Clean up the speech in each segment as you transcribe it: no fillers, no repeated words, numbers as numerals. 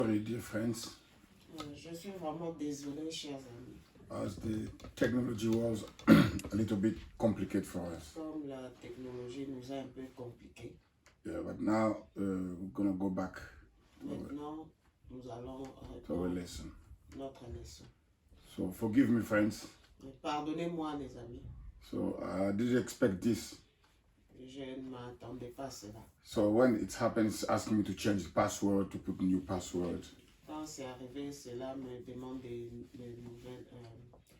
Sorry, dear friends, Je suis vraiment désolé, chers amis. as the technology was a little bit complicated for us. Comme la technologie nous a un peu compliqué, Yeah, but now we're gonna go back maintenant nous allons to our reprendre lesson. notre leçon. So forgive me, friends. Pardonnez-moi, les amis. So I didn't expect this. Je ne m'attendais pas à cela. So when it happens, asking me to change the password, to put new password, Quand c'est arrivé, cela me demande des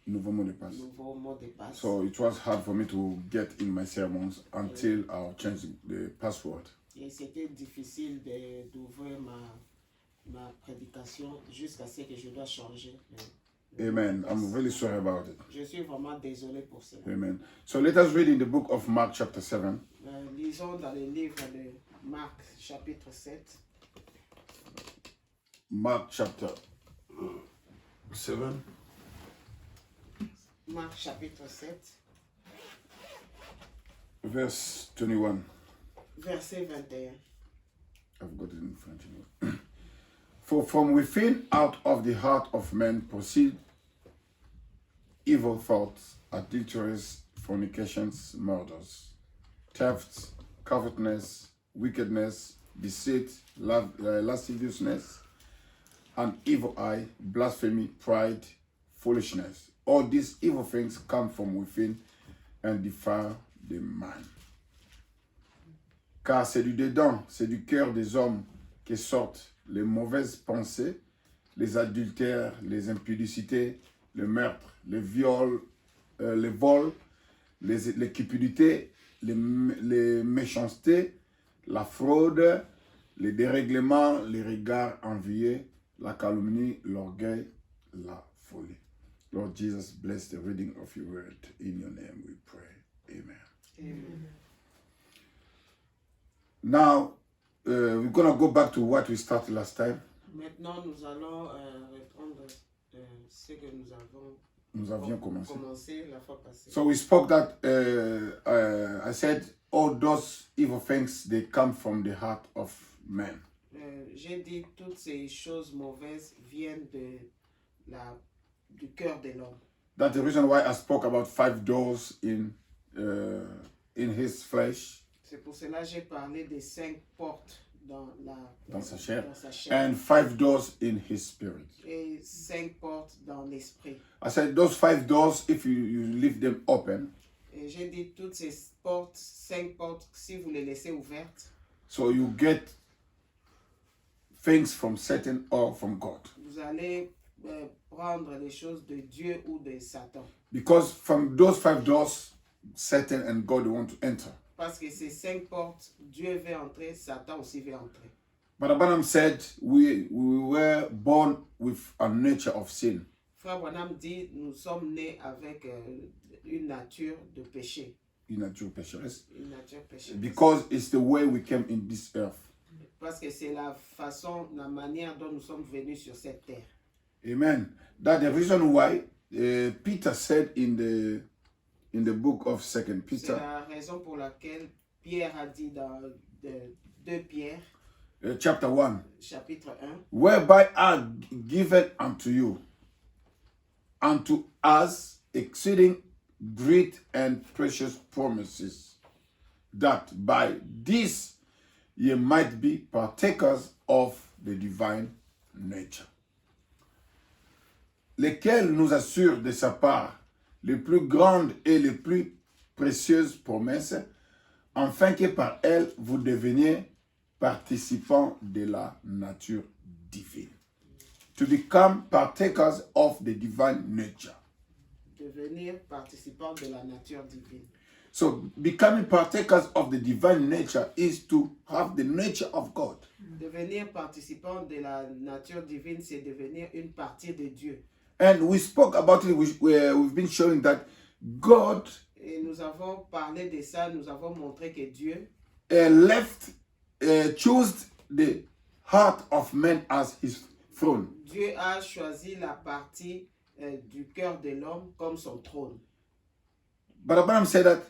nouveau mot de passe. nouveaux mots de passe. So it was hard for me to get in my sermons until I changed the password. Et c'était difficile d'ouvrir ma prédication jusqu'à ce que je dois changer. Amen. I'm really sorry about it. Je suis vraiment désolé pour cela. Amen. So let us read in the book of Mark chapter 7. Lisons dans le livre de Marc, chapitre 7. Mark chapter 7. Marc, chapitre 7, Verse 21. verset 21. I've got it in French. For from within, out of the heart of men, proceed evil thoughts, adulteries, fornications, murders, thefts, covetousness, wickedness, deceit, lasciviousness, an evil eye, blasphemy, pride, foolishness. All these evil things come from within and defile the man. Car c'est du dedans, c'est du cœur des hommes que sortent les mauvaises pensées, les adultères, les impudicités, le meurtre, les viols, les vols, les cupidités, les méchancetés, la fraude, les dérèglements, les regards envieux, la calomnie, l'orgueil, la folie. Lord Jesus, bless the reading of your word. In your name we pray. Amen. Amen. Now, we're going to go back to what we started last time. Maintenant, nous allons reprendre ce que Nous avions commencé. commencé la fois passée. So we spoke that, I said, all those evil things, they come from the heart of man. J'ai dit toutes ces choses mauvaises viennent du cœur de l'homme. That's the reason why I spoke about 5 doors in his flesh. C'est pour cela que j'ai parlé des 5 portes Dans sa chair. dans sa chair. And 5 doors in his spirit. Et 5 portes dans l'esprit. I said those 5 doors, if you leave them open, Et j'ai dit toutes ces portes, 5 portes, si vous les laissez ouvertes, so you get things from Satan or from God. vous allez prendre les choses de Dieu ou de Satan. Because from those 5 doors, Satan and God want to enter. Parce que ces 5 portes, Dieu veut entrer, Satan aussi veut entrer. But Branham said we were born with a nature of sin. Frère Branham dit, nous sommes nés avec une nature de péché. Une nature pécheresse. Une nature pécheresse. Because it's the way we came in this earth. Parce que c'est la façon, la manière dont nous sommes venus sur cette terre. Amen. That's the reason why Peter said in the book of 2 C'est Peter, la raison pour laquelle Pierre a dit dans 2 Pierre, chapter 1, chapitre 1, whereby are given unto you, unto us exceeding great and precious promises, that by this ye might be partakers of the divine nature, lesquels nous assurent de sa part les plus grandes et les plus précieuses promesses, afin que par elles vous deveniez participants de la nature divine. To become partakers of the divine nature. devenir participant de la nature divine. So becoming partakers of the divine nature is to have the nature of God. Devenir participant de la nature divine, c'est devenir une partie de Dieu. And we spoke about it, we've been showing that God Et nous avons parlé de ça, nous avons montré que Dieu chose the heart of man as his throne. Dieu a choisi la partie du cœur de l'homme comme son trône. But Abraham said that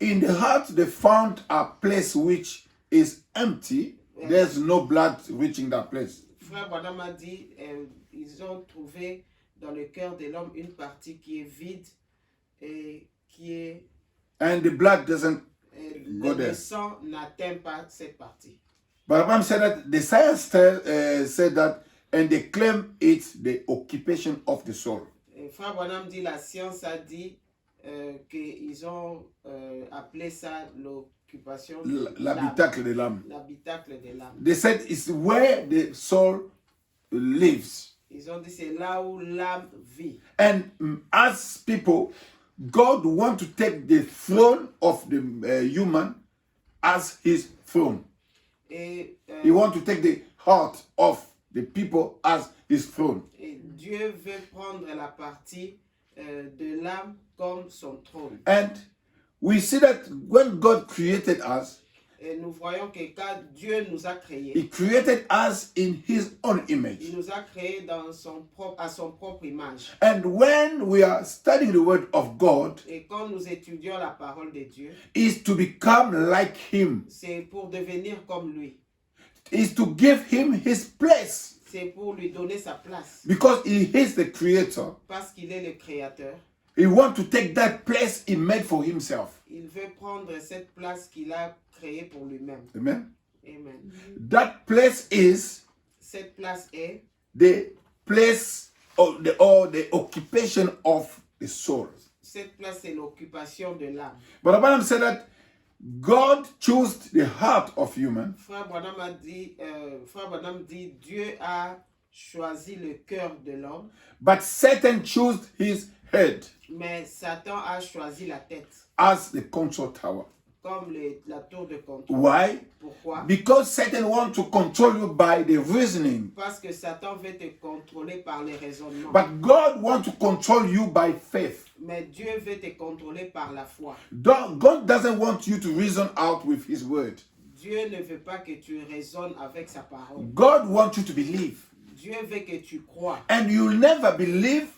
in the heart they found a place which is empty. There's no blood reaching that place. Frère Branham a dit, ils ont trouvé dans le cœur de l'homme une partie qui est vide et qui est... And the blood doesn't go Le there. sang n'atteint pas cette partie. But Abraham said that the science said that, and they claim it's the occupation of the soul. Et Frère Branham dit, la science a dit qu'ils ont appelé ça l'occupation de l'âme. L'habitacle de l'âme. L'habitacle de l'âme. They said it's where the soul lives. Ils ont dit c'est là où l'âme vit. And as people, God wants to take the throne of the human as his throne. Et, He wants to take the heart of the people as his throne. et Dieu veut prendre la partie de l'âme comme son trône. And we see that when God created us, Et nous voyons que quand Dieu nous a créés, he created us in his own image. il nous a créés dans à son propre image. And when we are studying the word of God, Et quand nous étudions la parole de Dieu, is to become like him, c'est pour devenir comme lui. is to give him his place, C'est pour lui donner sa place. because he is the creator. Parce qu'il est le créateur. He wants to take that place he made for himself. Il veut prendre cette place qu'il a créée pour lui-même. Amen. Amen. That place is Cette place est the place or the occupation of the soul. Cette place est l'occupation de l'âme. But Abraham said that God chose the heart of human, Frère Branham dit, Dieu a choisi le cœur de l'homme, but Satan chose his head mais Satan a choisi la tête, as the control tower. comme la tour de contrôle. Why? Pourquoi? Because Satan wants to control you by the reasoning, Parce que Satan veut te contrôler par les raisonnements. but God wants to control you by faith. Mais Dieu veut te contrôler par la foi. God doesn't want you to reason out with his word. Dieu ne veut pas que tu raisonnes avec sa parole. God wants you to believe. Dieu veut que tu crois. And you'll never believe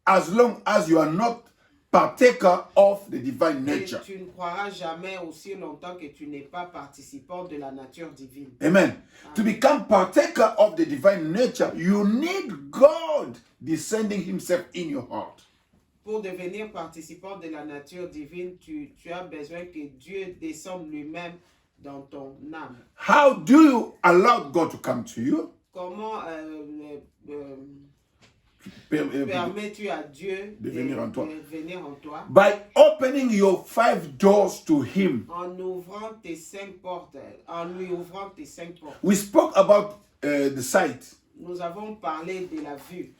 as long as you are not partaker of the divine Et nature. tu ne croiras jamais aussi longtemps que tu n'es pas participant de la nature divine. Amen. To become partaker of the divine nature, you need God descending himself in your heart. Pour devenir participant de la nature divine, tu as besoin que Dieu descende lui-même dans ton âme. How do you allow God to come to you? Comment permets-tu à Dieu de venir en toi? de venir en toi? By opening your 5 doors to him. En ouvrant tes 5 portes, en lui ouvrant tes 5 portes. We spoke about the sight. Nous avons parlé de la vue.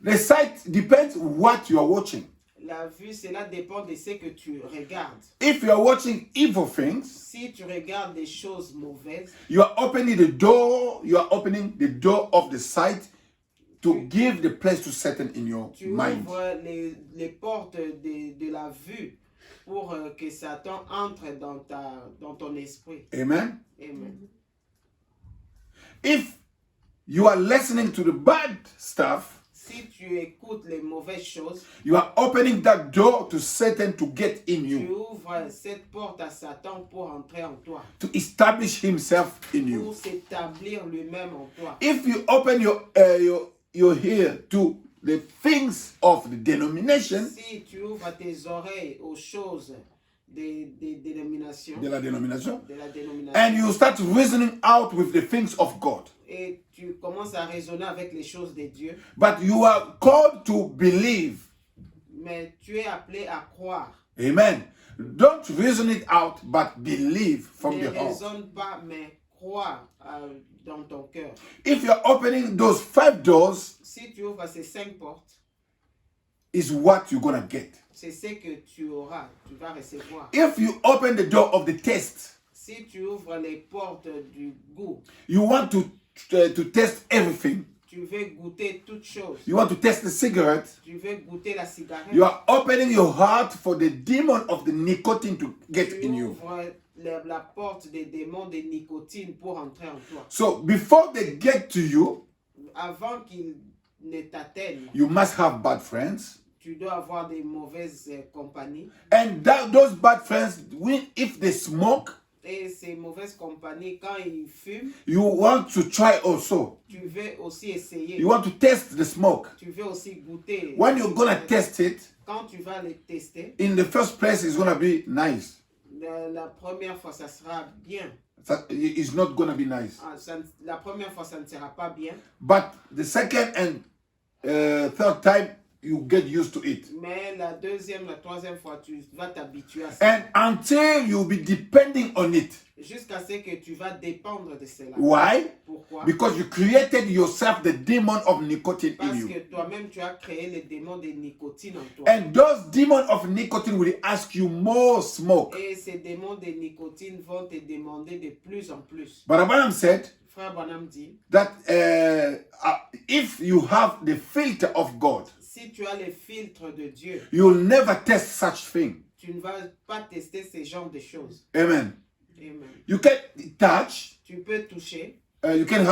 The sight depends what you are watching. La vue, cela dépend de ce que tu regardes. If you are watching evil things, Si tu regardes des choses mauvaises, you are opening the door of the sight to give the place to Satan in your tu mind. ouvres les portes de la vue pour que Satan entre dans ton esprit. Amen. Amen. If you are listening to the bad stuff, Si tu écoutes les mauvaises choses, you are opening that door to Satan to get in tu you, ouvres cette porte à Satan pour entrer en toi, to establish himself in you. pour s'établir lui-même en toi. If you open your ear to the things of the denomination, Si tu ouvres tes oreilles aux choses des dénominations, de la dénomination, de la dénomination, and you start reasoning out with the things of God, et tu commences à raisonner avec les choses de Dieu, but you are called to believe. mais tu es appelé à croire. Amen. Don't reason it out, but believe from Ne the heart. raisonne pas, mais crois dans ton cœur. If you're opening those 5 doors, Si tu ouvres ces 5 portes, is what you're gonna get. c'est ce que tu auras, tu vas recevoir. If you open the door of the taste, Si tu ouvres les portes du goût, you want to test everything. tu veux goûter toutes choses. You want to test the cigarette. Tu veux goûter la cigarette. You are opening your heart for the demon of the nicotine to get Tu in you. ouvres la porte des démons de nicotine pour entrer en toi. So before they get to you, Avant qu'ils ne t'atteignent, you must have bad friends. tu dois avoir des mauvaises compagnies. And those bad friends, if they smoke, Et ces mauvaises compagnies, quand ils fument, you want to try also. tu veux aussi essayer. You want to test the smoke. Tu veux aussi goûter. When you're gonna test it, Quand tu vas les tester, in the first place, it's gonna be nice. la première fois, ça sera bien. It's not gonna be nice. La première fois, ça ne sera pas bien. But the second and third time, you get used to it. Mais la deuxième, la troisième fois, tu vas t'habituer à ça. And until you'll be depending on it. Jusqu'à ce que tu vas dépendre de cela. Why? Pourquoi? Because you created yourself the demon of nicotine in Parce you. que toi-même, tu as créé les démons de nicotine en toi. And those demons of nicotine will ask you more smoke. Et ces démons de nicotine vont te demander de plus en plus. But Abraham said Frère Branham dit, that if you have the filter of God, si tu as le filtre de Dieu, you'll never test such thing. tu ne vas pas tester ce genre de choses. Amen. Amen. You can touch. Tu peux toucher. You can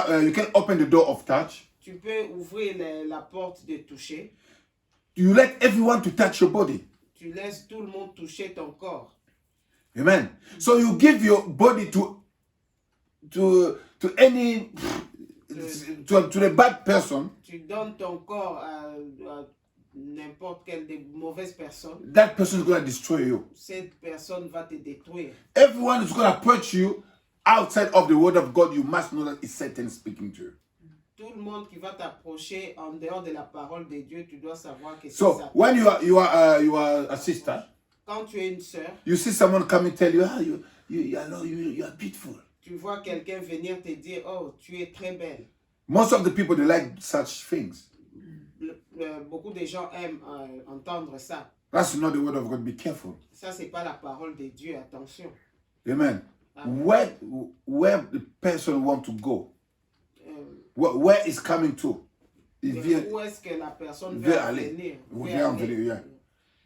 open the door of touch. Tu peux ouvrir la porte de toucher. You let everyone to touch your body. Tu laisses tout le monde toucher ton corps. Amen. So you give your body to any to the bad person. Tu donnes ton corps à n'importe quelle des mauvaises personnes. That person is going to destroy you. Cette personne va te détruire. Everyone is going to approach you outside of the word of God. You must know that it's Satan speaking to you. Tout le monde qui va t'approcher en dehors de la parole de Dieu, tu dois savoir que c'est So ça. when you are a sister, Quand tu es une sœur, you see someone come and tell you, you are beautiful. tu vois quelqu'un venir te dire, oh, tu es très belle. Most of the people, they like such things. Beaucoup de gens aiment entendre ça. That's not the word of God. Be careful. Ça, c'est pas la parole de Dieu, attention. Amen. Amen. Where the person want to go, where is coming to? Où est-ce que la personne veut venir? Yeah.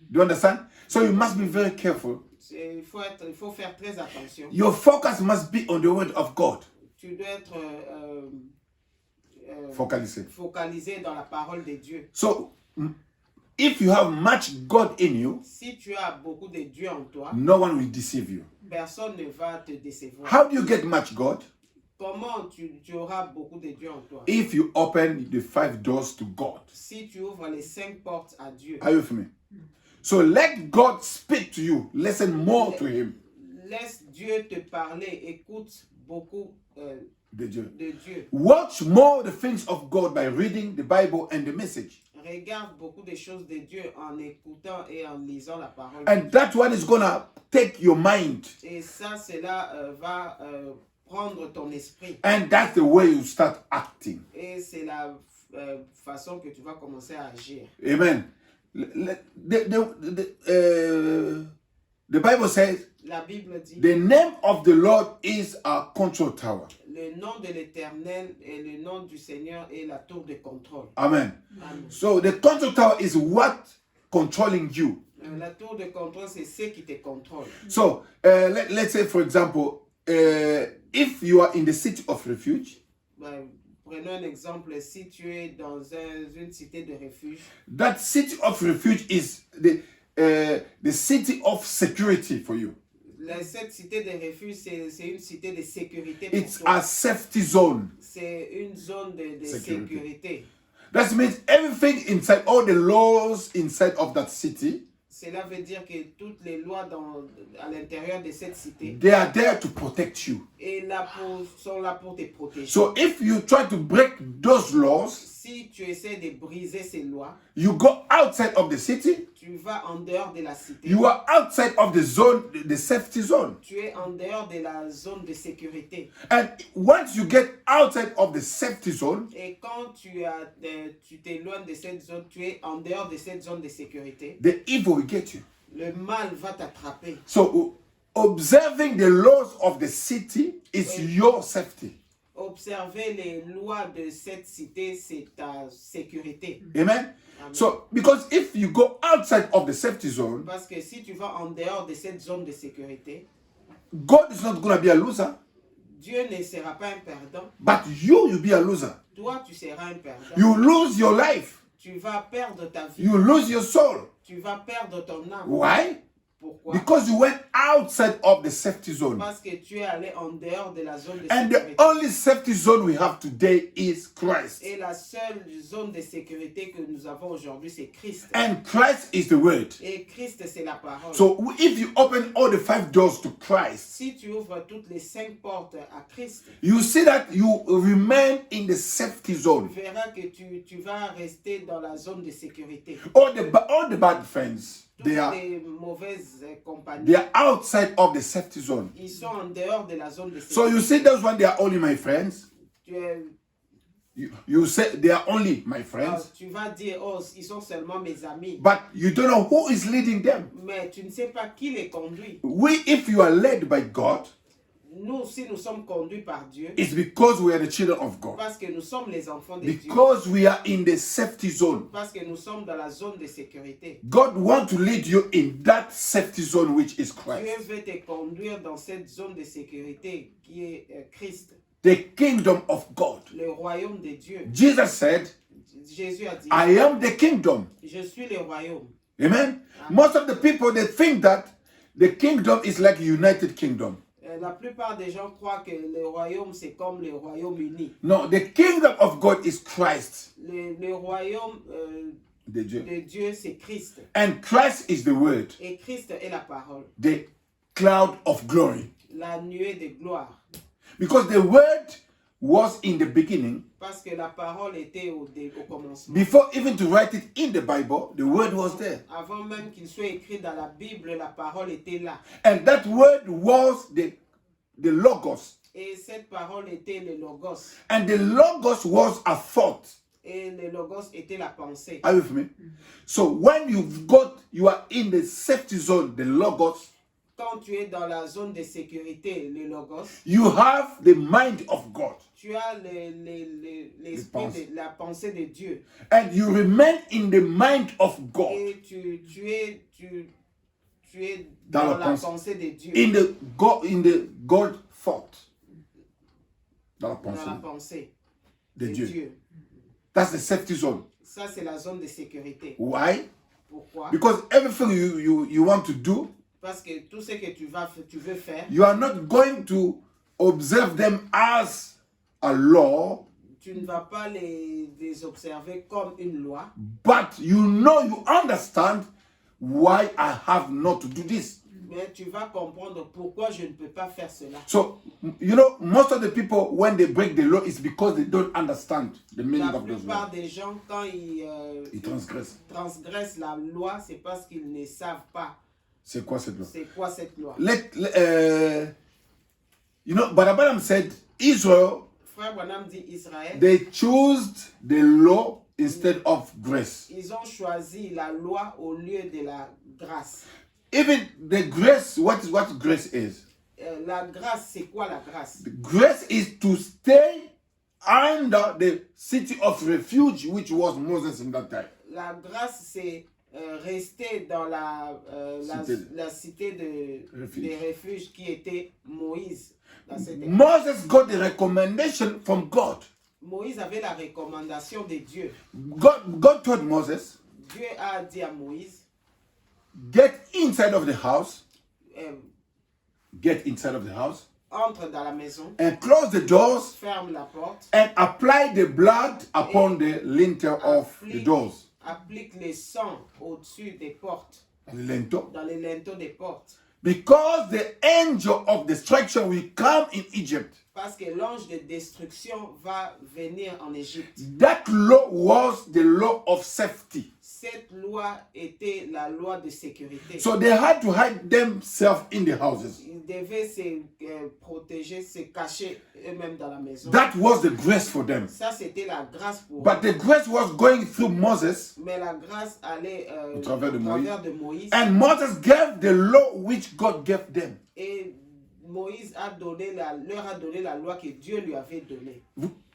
Do you understand? So you must be very careful. Il faut faire très attention. Your focus must be on the word of God. Tu dois être Focalisé dans la parole de Dieu. So, if you have much God in you, Si tu as beaucoup de Dieu en toi, no one will deceive you. personne ne va te décevoir. How do you get much God? Comment tu auras beaucoup de Dieu en toi? If you open the 5 doors to God. Si tu ouvres les 5 portes à Dieu. Are you with me? So let God speak to you. Listen more to Him. Laisse Dieu te parler. Écoute beaucoup De Dieu. de Dieu. Watch more the things of God by reading the Bible and the message. Regarde beaucoup de choses de Dieu en écoutant et en lisant la parole. And that one is gonna take your mind. Et ça, cela va prendre ton esprit. And that's the way you start acting. Et c'est la façon que tu vas commencer à agir. Amen. The Bible says, La Bible dit, the name of the Lord is our control tower. le nom de l'Éternel et le nom du Seigneur est la tour de contrôle. Amen. Amen. So the control tower is what controlling you. La tour de contrôle, c'est ce qui te contrôle. So let's say, for example, if you are in the city of refuge, Prenons un exemple. Si tu es dans une cité de refuge, that city of refuge is the city of security for you. Cette cité de refuge, c'est une cité de sécurité pour It's toi. a safety zone. C'est une zone de sécurité. That means everything inside, all the laws inside of that city, Cela veut dire que toutes les lois à l'intérieur de cette cité they are there to protect you. sont là pour te protéger. So if you try to break those laws, Si tu essaies de briser ces lois, you go outside of the city, tu vas en dehors de la cité. you are outside of the zone, the safety zone. Tu es en dehors de la zone de sécurité. And once you get outside of the safety zone, Et quand tu t'éloignes de cette zone, tu es en dehors de cette zone de sécurité, the evil will get you. le mal va t'attraper. So observing the laws of the city is your safety. Observer les lois de cette cité, c'est ta sécurité. Amen? Amen. So, because if you go outside of the safety zone, Parce que si tu vas en dehors de cette zone de sécurité, God is not going to be a loser, Dieu ne sera pas un perdant. but you'll be a loser. Toi, tu seras un perdant. You lose your life. Tu vas perdre ta vie. You lose your soul. Tu vas perdre ton âme. Why? Pourquoi? Because you went outside of the safety zone. Parce que tu es allé en dehors de la zone de And the sécurité. only safety zone we have today is Christ. Et la seule zone de sécurité que nous avons aujourd'hui, c'est Christ. And Christ is the word. Et Christ, c'est la parole. So if you open all the 5 doors to Christ, Si tu ouvres toutes les 5 portes à Christ, you see that you remain in the safety tu zone. verras que tu vas rester dans la zone de sécurité. All the bad friends, Toutes they are les mauvaises compagnies, they are outside of the safety zone. ils sont en dehors de la zone de So sécurité. you see those one, they are only my friends. Tu, You say they are only my friends, tu vas dire, oh, ils sont seulement mes amis. but you don't know who is leading them. Mais tu ne sais pas qui les conduit. If you are led by God, Nous, si nous sommes conduits par Dieu, it's because we are the children of God. parce que nous sommes les enfants de Dieu. Because we are in the safety zone. Parce que nous sommes dans la zone de sécurité. God wants to lead you in that safety zone which is Dieu Christ. veut te conduire dans cette zone de sécurité qui est Christ, The kingdom of God. le royaume de Dieu. Jesus said, Jésus a dit, I am the kingdom. je suis le royaume. Amen. Most of the people, they think that the kingdom is like a United Kingdom. La plupart des gens croient que le royaume, c'est comme le Royaume-Uni. No, the kingdom of God is Christ. Le royaume The Jew. de Dieu, c'est Christ. And Christ is the word, Et Christ est la parole, the cloud of glory. la nuée de gloire. Because the word was in the beginning. Parce que la parole était au commencement. Before even to write it in the Bible, the word was there. Avant même qu'il soit écrit dans la Bible, la parole était là. And that word was the Logos. Et cette parole était le Logos. And the Logos was a thought. Et le Logos était la pensée. Are you with me? So when you are in the safety zone, the Logos, Quand tu es dans la zone de sécurité, le Logos, you have the mind of God. tu as l'esprit de la pensée de Dieu. And you remain in the mind of God. Et tu es Dans dans la la pensée. pensée de Dieu. In the God thought. Dans la Dans la pensée pensée de de Dieu. Dieu. That's the safety zone. Ça, c'est la zone de sécurité. Why? Pourquoi? Because everything you want to do, Parce que tout ce que tu veux faire, you are not going to observe them as a law, tu ne vas pas les observer comme une loi, but you understand why I have not to do this. mais tu vas comprendre pourquoi je ne peux pas faire cela. So, most of the people, when they break the law, it's because they don't understand the meaning La of those plupart laws. des gens, quand Ils transgressent. transgressent la loi, c'est parce qu'ils ne savent pas C'est quoi cette loi? c'est quoi cette loi. Barabaram said, Israel, Frère Branham dit Israël, they chose the law instead of grace. ils ont choisi la loi au lieu de la grâce. Even the grace, what grace is? La grâce, c'est quoi la grâce? Grace is to stay under the city of refuge, which was Moses in that time. La grâce, c'est rester dans la cité de refuge qui était Moïse. Dans cette époque. Moses got the recommendation from God. Moïse avait la recommandation de Dieu. God told Moses, Dieu a dit à Moïse, get inside of the house, entre dans la maison, and close the doors, ferme la porte, and apply the blood upon the lintel of the doors. applique le sang au-dessus des portes, The lintel. dans les linteaux des portes. Because the angel of destruction will come in Egypt. Parce que l'ange de destruction va venir en Égypte. That law was the law of safety. Cette loi était la loi de sécurité. So they had to hide themselves in the houses. Ils devaient se protéger, se cacher eux-mêmes dans la maison. That was the grace for them. Ça, c'était la grâce pour But eux. the grace was going through Moses, Mais la grâce allait au travers de Moïse. and Moses gave the law which God gave them. Et Moïse leur a donné la loi que Dieu lui avait donnée.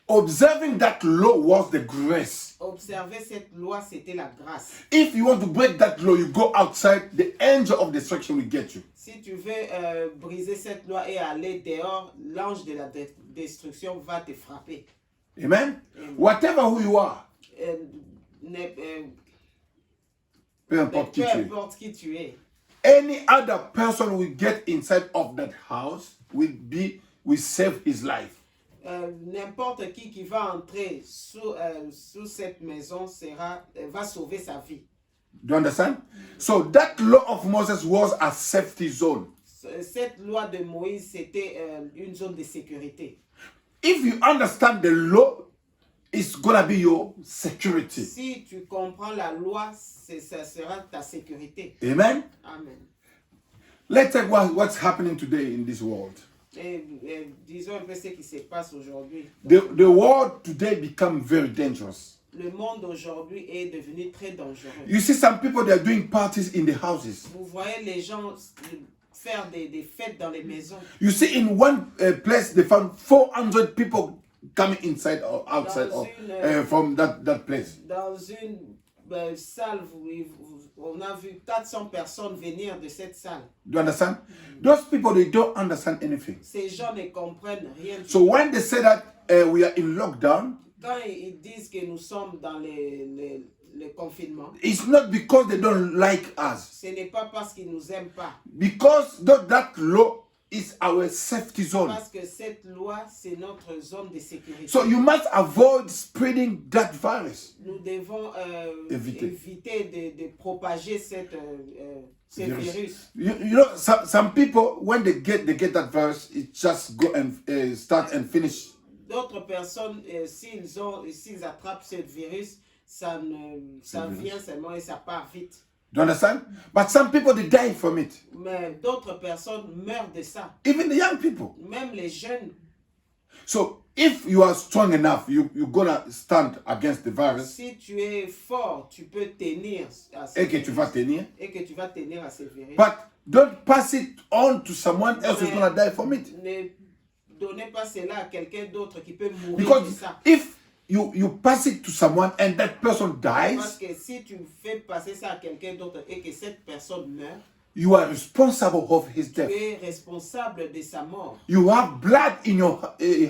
Observing that law was the grace. Observer cette loi, c'était la grâce. If you want to break that law, you go outside, the angel of destruction will get you. Si tu veux briser cette loi et aller dehors, l'ange de la destruction va te frapper. Amen? Whatever who you are, peu importe qui Peu tu es. importe qui tu es. any other person will get inside of that house will save his life. N'importe qui va entrer sous cette maison va sauver sa vie. Do you understand? So that law of Moses was a safety zone. Cette loi de Moïse, c'était une zone de sécurité. If you understand the law, it's gonna be your security. Si tu comprends la loi, ça sera ta sécurité. Amen. Amen. Let's take what's happening today in this world. Disons un peu ce qui se passe aujourd'hui. The world today become very dangerous. Le monde aujourd'hui est devenu très dangereux. You see some people, they are doing parties in the houses. Vous voyez les gens faire des fêtes dans les maisons. You see in one place they found 400 people coming inside or outside from that place. Dans une salle, on a vu 400 personnes venir de cette salle. Do you understand? Those people, they don't understand anything. Ces gens ne comprennent rien. So when they say that we are in lockdown, quand ils disent que nous sommes dans le confinement, it's not because they don't like us. Ce n'est pas parce qu'ils nous aiment pas. Because that law is our safety zone. Parce que cette loi, c'est notre zone de sécurité. So you must avoid spreading that virus. Nous devons éviter de propager ce virus. You know, some people, when they get that virus, it just go and start and finish. D'autres personnes, s'ils attrapent ce virus, ça vient seulement et ça part vite. Do you understand? But some people, they die from it. Mais d'autres personnes meurent de ça. Even the young people. Même les jeunes. So if you are strong enough, you're gonna stand against the virus. Si tu es fort, tu peux tenir à ce et que tu vas tenir. Et que tu vas tenir à ce virus. But don't pass it on to someone else who's gonna die from it. Ne donnez pas cela à quelqu'un d'autre qui peut mourir de Because ça. if you pass it to someone and that person dies, parce que si tu fais passer ça à quelqu'un d'autre et que cette personne meurt, you are responsible of his death. Tu es responsable de sa mort. You have blood in your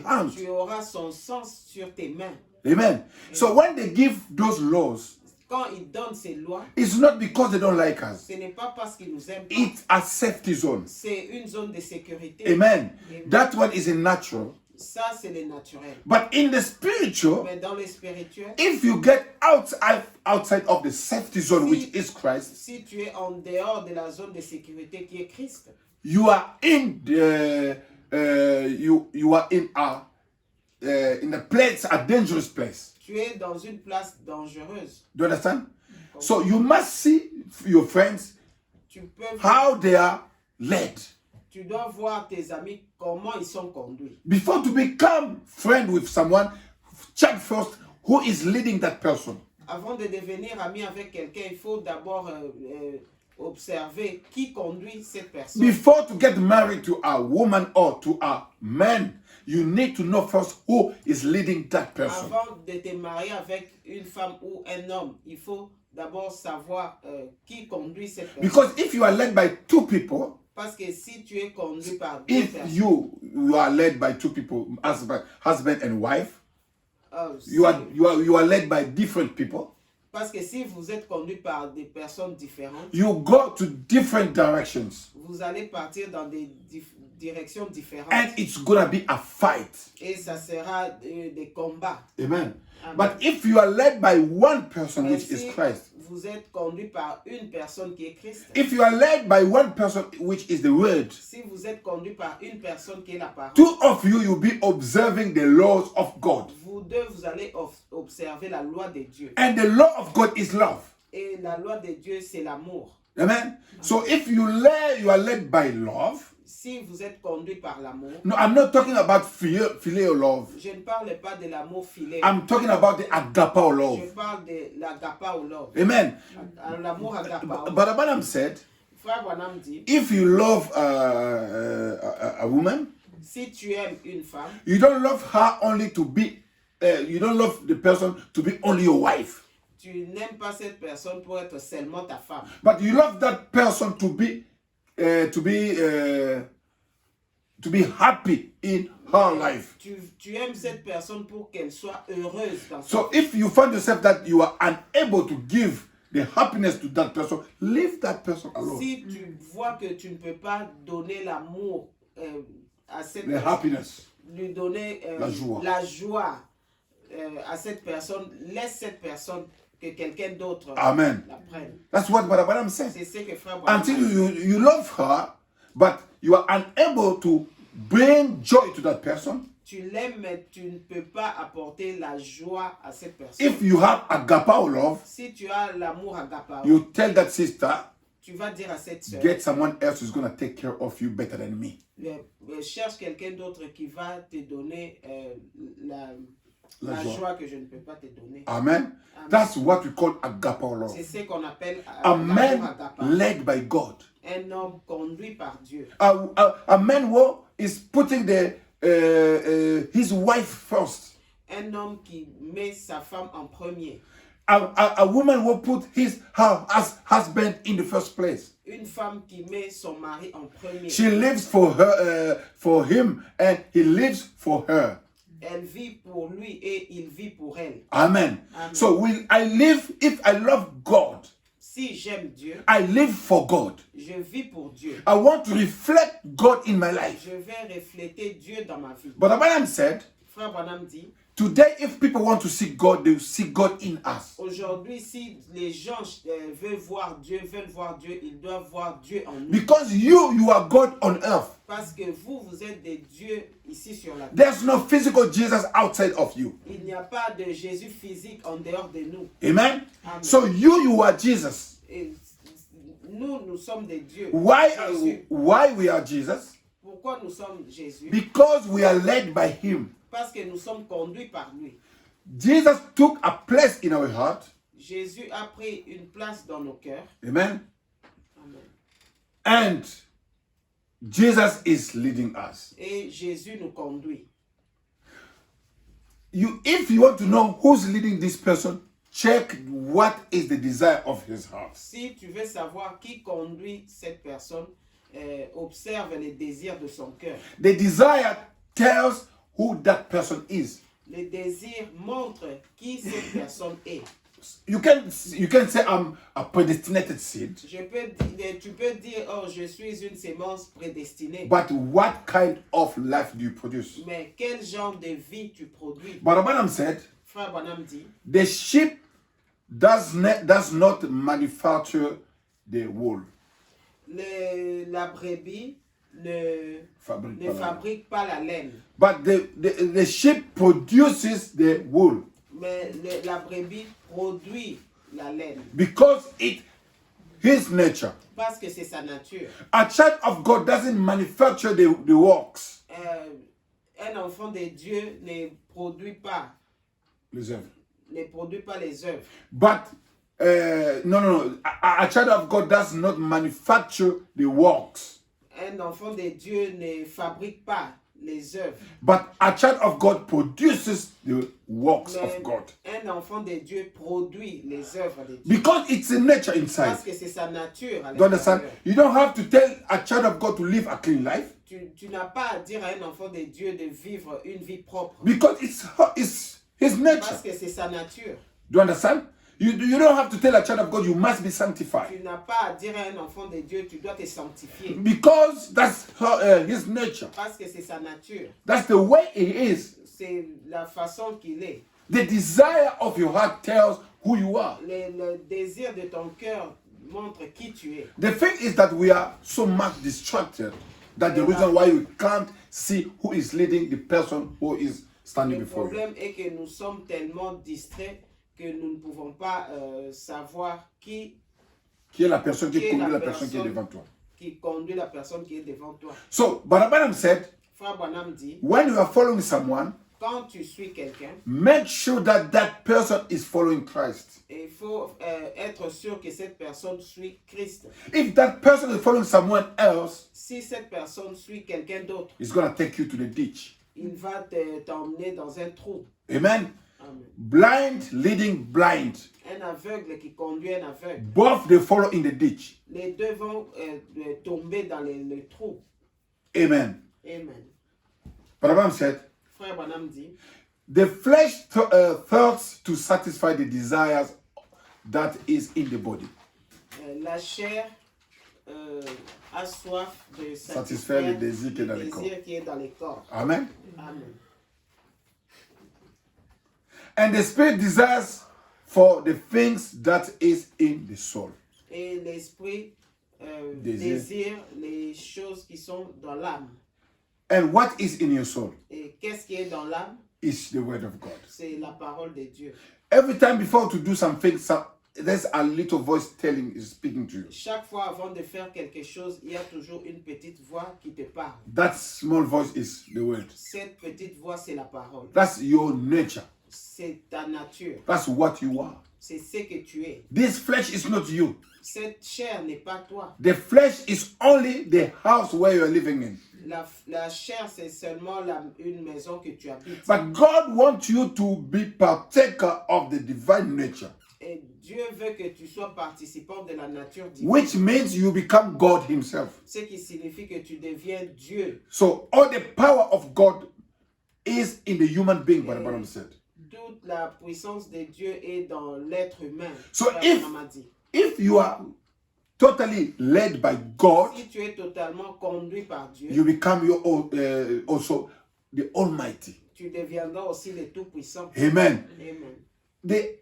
hands. Tu auras son sang sur tes mains. Amen. So when they give those laws, quand ils donnent ces lois, it's not because they don't like us. Ce n'est pas parce qu'ils nous aiment pas. It's a safety zone. C'est une zone de sécurité. Amen. That one is in natural. Ça, c'est le naturel. But in the spiritual, mais dans le spirituel, if you get outside of the safety zone, which is Christ, si tu es en dehors de la zone de sécurité qui est Christ, you are in the you are in a place, a dangerous place. Tu es dans une place dangereuse. Do you understand? So you must see your friends how they are led. Tu dois voir tes amis comment ils sont conduits. Before to become friend with someone, check first who is leading that person. Avant de devenir ami avec quelqu'un, il faut d'abord observer qui conduit cette personne. Before to get married to a woman or to a man, you need to know first who is leading that person. Avant de te marier avec une femme ou un homme, il faut d'abord savoir qui conduit cette personne. Because if you are led by two people, parce que si tu es conduit par deux personnes, you are led by two people, husband and wife, you are led by different people. Parce que si vous êtes conduit par des personnes différentes, you go to different directions. Vous allez partir dans des directions différentes. And it's gonna be a fight. Et ça sera des combats. Amen. But if you are led by one person, which is Christ, vous êtes conduit par une personne qui est Christ. If you are led by one person, which is the Word, si vous êtes conduit par une personne qui est la parole, two of you will be observing the laws of God. Vous deux, vous allez observer la loi de Dieu. And the law of God is love. Et la loi de Dieu, c'est l'amour. Amen. So if you are led by love. Si vous êtes conduit par l'amour. No, I'm not talking about filial love. Je ne parle pas de l'amour filial. I'm talking about the agapao love. Je parle de l'agapao love. Amen. L'amour agapao. But Branham said, Frère Branham dit, if you love a woman, si tu aimes une femme, you don't love her only to be, you don't love the person to be only your wife. Tu n'aimes pas cette personne pour être seulement ta femme. But you love that person to be happy in her life. Tu aimes cette personne pour qu'elle soit heureuse dans sa vie. So if you find yourself that you are unable to give the happiness to that person, leave that person alone. Si tu vois que tu ne peux pas donner l'amour à cette The personne, happiness, lui donner la joie à cette personne, laisse cette personne que quelqu'un d'autre Amen. la prenne. That's what Brother Branham said. C'est ce que Frère Branham Until you love her, but you are unable to bring joy to that person. Tu l'aimes, mais tu ne peux pas apporter la joie à cette personne. If you have agapao love, Si tu as l'amour agapao, you tell that sister, tu vas dire à cette sœur, get someone else who's going to take care of you better than me. cherche quelqu'un d'autre qui va te donner la joie que je ne peux pas te donner. Amen. That's what we call agapao love. C'est ce qu'on appelle A l'amour man agapao. led by God. Un homme conduit par Dieu. A man who is putting his wife first. Un homme qui met sa femme en premier. A woman who put her husband in the first place. Une femme qui met son mari en premier. She lives for him, and he lives for her. Elle vit pour lui et il vit pour elle. Amen. Amen. So if I love God, Si j'aime Dieu, I live for God. je vis pour Dieu. I want to reflect God in my life. Je vais refléter Dieu dans ma vie. But Abraham said, Frère Branham dit, today if people want to see God, they will see God in us. aujourd'hui, si les gens veulent voir Dieu, ils doivent voir Dieu en nous. Because you are God on earth. Parce que vous êtes des dieux ici sur la terre. There's no physical Jesus outside of you. Il n'y a pas de Jésus physique en dehors de nous. Amen. Amen. So you are Jesus. Et nous sommes des dieux. Why we are Jesus? Pourquoi nous sommes Jésus? Because we are led by him. Parce que nous sommes conduits par lui. Jesus took a place in our heart. Jésus a pris une place dans nos cœurs. Amen. Amen. And Jesus is leading us. Et Jésus nous conduit. If you want to know who's leading this person, check what is the desire of his heart. Si tu veux savoir qui conduit cette personne, observe les désirs de son cœur. The desire tells who that person is. Les désirs montrent qui cette personne est. You can say I'm a predestinated seed. Tu peux dire, oh, je suis une sémence prédestinée. But what kind of life do you produce? Mais quel genre de vie tu produis? But Branham said, Frère Branham dit, the sheep does not manufacture the wool. La brebis ne fabrique pas la laine. But the sheep produces the wool. Mais la brebis produit la laine. Because his nature. Parce que c'est sa nature. A child of God doesn't manufacture the works. Un enfant de Dieu ne produit pas les œuvres. But no. A child of God does not manufacture the works. Un enfant de Dieu ne fabrique pas les œuvres. But a child of God produces the works of God. Un enfant de Dieu produit les œuvres de Dieu. Because it's a nature inside. Parce que c'est sa nature à Do you understand? l'intérieur. You don't have to tell a child of God to live a clean life. Tu n'as pas à dire à un enfant de Dieu de vivre une vie propre. Because it's his nature. Parce que c'est sa nature. Do you understand? You don't have to tell a child of God you must be sanctified. Tu n'as pas à dire à un enfant de Dieu tu dois te sanctifier. Because that's his nature. Parce que c'est sa nature. That's the way he is. C'est la façon qu'il est. The desire of your heart tells who you are. Le désir de ton cœur montre qui tu es. The thing is that we are so much distracted that the reason why we can't see who is leading the person who is standing before you. Le problème est que nous sommes tellement distraits que nous ne pouvons pas savoir qui est la personne qui conduit la personne qui est devant toi. Qui conduit la personne qui est devant toi. So, Branham said, Frère Branham dit, when you are following someone, quand tu suis quelqu'un, make sure that that person is following Christ. Il faut être sûr que cette personne suit Christ. If that person is following someone else, si cette personne suit quelqu'un d'autre, it's going to take you to the ditch. Il va t'emmener dans un trou. Amen. Amen. Blind leading blind. Un aveugle qui conduit un aveugle. Both they follow in the ditch. Les deux vont tomber dans le trou. Amen. Amen. Branham said, Frère Branham dit, the flesh thirsts to satisfy the desires that is in the body. La chair a soif de Satisfaire les désirs qui est dans les corps. Amen. Amen. And the spirit desires for the things that is in the soul. Et l'esprit désire les choses qui sont dans l'âme. And what is in your soul? Et qu'est-ce qui est dans l'âme? Is the word of God. C'est la parole de Dieu. Every time before to do something, there's a little voice speaking to you. Chaque fois avant de faire quelque chose, il y a toujours une petite voix qui te parle. That small voice is the word. Cette petite voix, c'est la parole. That's your nature. C'est ta nature. That's what you are. C'est ce que tu es. This flesh is not you. Cette chair n'est pas toi. The flesh is only the house where you're living in. La chair, c'est seulement une maison que tu habites. But God wants you to be partaker of the divine nature. Et Dieu veut que tu sois participant de la nature divine. Which means you become God himself. Ce qui signifie que tu deviens Dieu. So all the power of God is in the human being, what the Bible said. Toute la puissance de Dieu est dans l'être humain. So if you are totally led by God, si tu es totalement conduit par Dieu, you become also the Almighty. Tu deviendras aussi le Tout-Puissant. Amen. Amen. The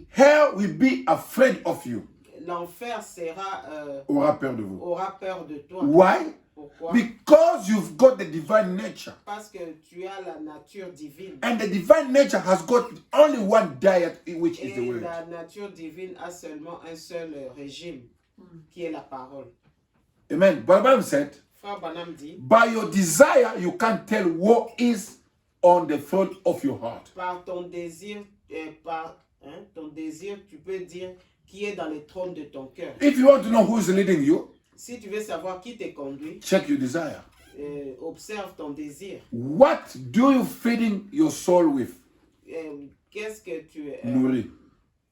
hell will be afraid of you. L'enfer aura peur de vous. Aura peur de toi. Why? Pourquoi? Because you've got the divine nature. Parce que tu as la nature divine. And the divine nature has got only one diet, which is the word. La nature divine a seulement un seul régime, qui est la parole. Amen. Bible said, Frère Branham dit, by your desire, you can't tell what is on the throne of your heart. Par ton désir, tu peux dire qui est dans le trône de ton cœur. If you want to know who is leading you, si tu veux savoir qui te conduit, check your desire. Observe ton désir. What do you feeding your soul with? Qu'est-ce que tu nourris?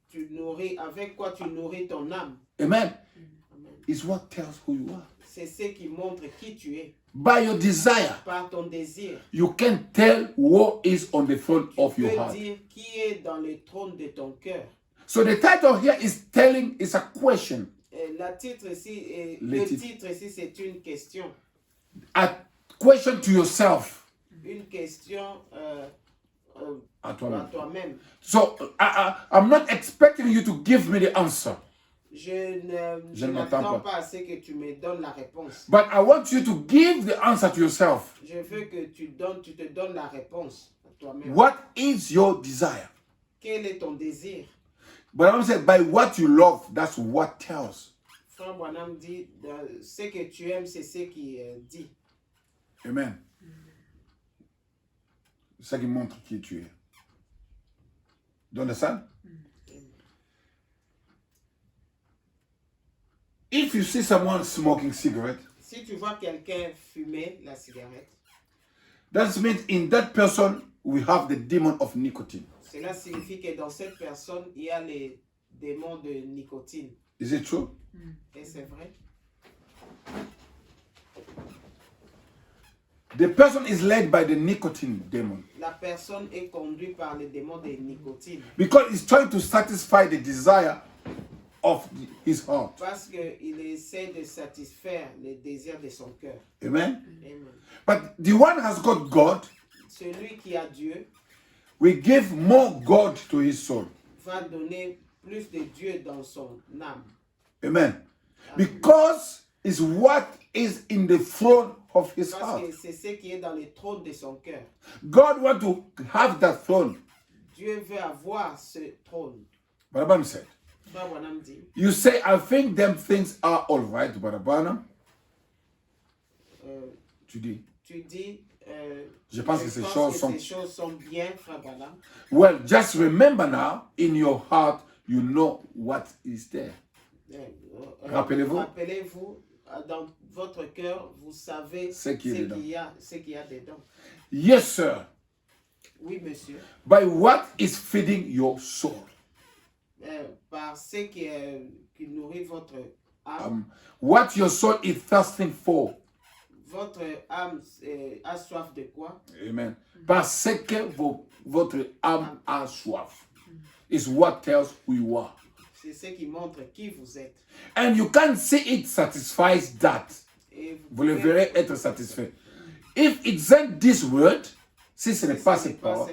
Tu nourris, avec quoi tu nourris ton âme? Amen. It's what tells who you are. C'est ce qui montre qui tu es. By your desire, par ton désir, you can tell what is on the throne of your heart. Tu peux dire qui est dans le trône de ton cœur. So the title here is a question. Le titre ici, c'est une question. A question to yourself. Une question à toi-même. So I'm not expecting you to give me the answer. Je n'attends pas à ce que tu me donnes la réponse. But I want you to give the answer to yourself. Je veux que tu te donnes la réponse à toi-même. What is your desire? Quel est ton désir? But I'm saying by what you love, that's what tells. Frère Branham dit, ce que tu aimes, c'est ce qui dit. Amen. C'est ça qui montre qui tu es. Do you understand? If you see someone smoking cigarette, si tu vois quelqu'un fumer la cigarette, that means in that person we have the demon of nicotine. Cela signifie que dans cette personne il y a les démons de nicotine. Is it true? Et c'est vrai. The person is led by the nicotine demon. La personne est conduite par les démons de nicotine. Because he's trying to satisfy the desire of his heart. Parce qu'il essaie de satisfaire les désirs de son cœur. Amen? Amen. But the one has got God. Celui qui a Dieu, we give more God to his soul. Va donner plus de Dieu dans son âme. Amen. Because it's what is in the throne of his heart. Parce que c'est ce qui est dans le trône de son cœur. God wants to have that throne. Dieu veut avoir ce trône. Barabam said. You say, I think them things are all right, Barabana. Tu dis. Tu dis. Je pense que ces choses sont bien, Frère Branham. Well, just remember now, in your heart, you know what is there. Rappelez-vous. Rappelez-vous, dans votre cœur, vous savez ce qu'il y a dedans. Yes, sir. Oui, monsieur. By what is feeding your soul? Par ce qui nourrit votre âme. What your soul is thirsting for. Votre âme a soif de quoi? Amen. Parce que votre âme a soif. Is what tells who you are. C'est ce qui montre qui vous êtes. And you can see it satisfies that. Et Vous le verrez être satisfait. If it isn't this word, si ce n'est pas cette parole,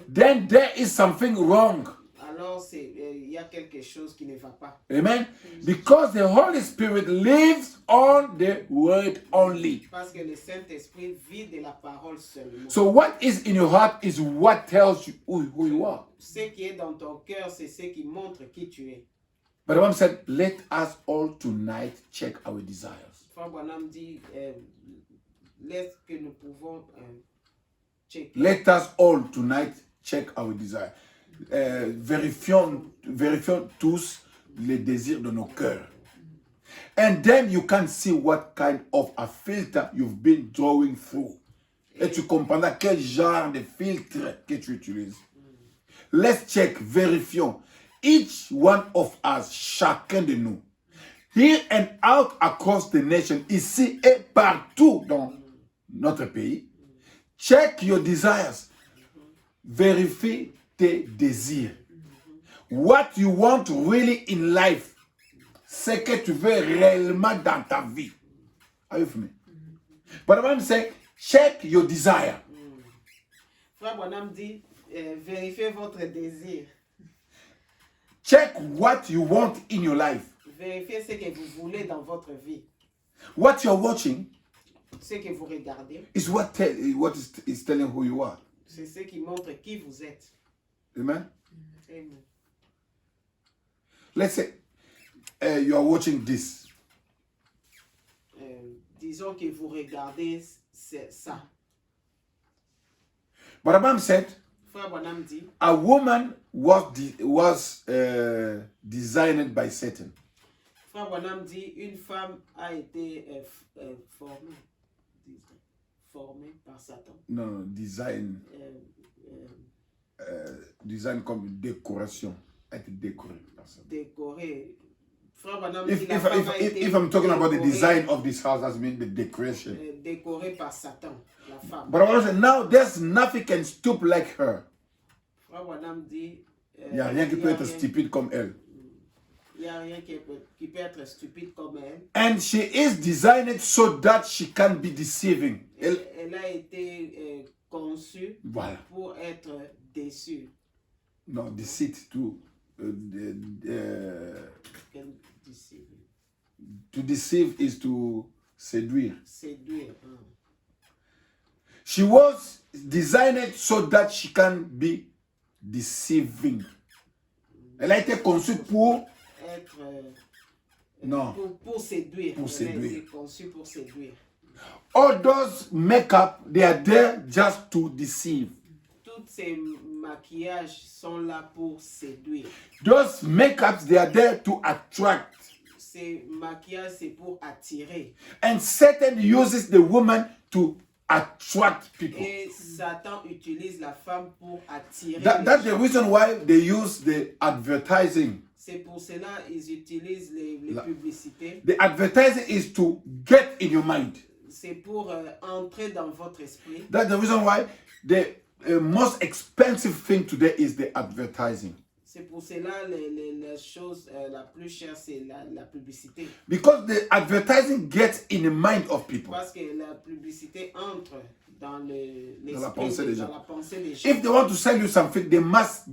then there is something wrong. Alors il y a quelque chose qui ne va pas. Amen. Because the Holy Spirit lives on the word only. Parce que le Saint-Esprit vit de la parole seulement. So what is in your heart is what tells you who you are. Ce qui est dans ton cœur, c'est ce qui montre qui tu es. But the Bible said, let us all tonight check our desires. Frère Branham dit, laisse que nous pouvons checker. Let us all tonight check our desires. Vérifions tous les désirs de nos cœurs. And then you can see what kind of a filter you've been drawing through. Et tu comprendras quel genre de filtre que tu utilises. Let's check, vérifions. Each one of us, chacun de nous, here and out across the nation, ici et partout dans notre pays, check your desires. Vérifie tes désirs. What you want really in life. Ce que tu veux réellement dans ta vie. Are you with me? But I'm saying, check your desire. Frère Branham dit, vérifiez votre désir. Check what you want in your life. Vérifiez ce que vous voulez dans votre vie. What you're watching Ce que vous regardez, is what is telling who you are. c'est ce qui montre qui vous êtes. Amen? Amen. Let's say you are watching this. Disons que vous regardez ça. But the Bible said, Frère Branham dit, a woman was designed by Satan. Frère Branham dit, une femme a été formée par Satan. No, design comme décoration. Être décoré par Satan. Décorée. Frère Branham dit, If I'm talking about the design of this house, that means the decoration. Décorée par Satan, la femme. But I want to say, now there's nothing can stoop like her. Frère Branham dit, Il n'y a rien qui peut être stupide comme elle. Il n'y a rien qui peut être stupide comme elle. And she is designed so that she can be deceiving. Elle a été conçue Voilà. pour être déçue. No, deceit too. To deceive is to séduire. Séduire. She was designed so that she can be deceiving. Elle a été conçue pour être non. Pour séduire. Pour séduire. Elle a été conçue pour séduire. All those makeup, they are there just to deceive. Tous ces maquillages sont là pour séduire. Those makeups, they are there to attract. Ces maquillages, c'est pour attirer. And Satan uses the woman to attract people. Et Satan utilise la femme pour attirer. That's the reason why they use the advertising. C'est pour cela qu'ils utilisent les publicités. The advertising is to get in your mind. C'est pour entrer dans votre esprit. That's the reason why the most expensive thing today is the advertising. C'est pour cela la chose la plus chère, c'est la publicité. Because the advertising gets in the mind of people. Parce que la publicité entre dans l'esprit, dans la pensée des gens. gens. If they want to sell you something, they must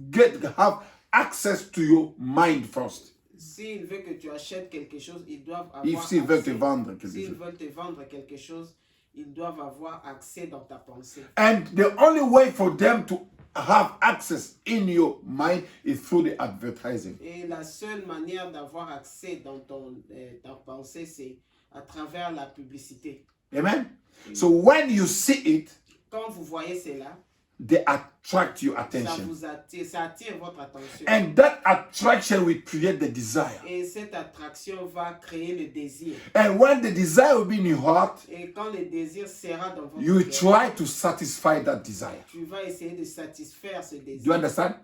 have access to your mind first. S'ils veulent que tu achètes quelque chose, ils doivent avoir S'ils veulent te vendre quelque S'ils chose. veulent te vendre quelque chose, ils doivent avoir accès dans ta pensée. And the only way for them to have access in your mind is through the advertising. Et la seule manière d'avoir accès dans ta pensée, c'est à travers la publicité. Amen? So when you see it, quand vous voyez cela, they attract your ça attention. vous attire, ça attire votre attention. And that attraction will create the desire. Et cette attraction va créer le désir. And when the desire will be in your heart, Et quand le désir sera dans votre you will cœur, try to satisfy that desire. tu vas essayer de satisfaire ce désir. Do you understand?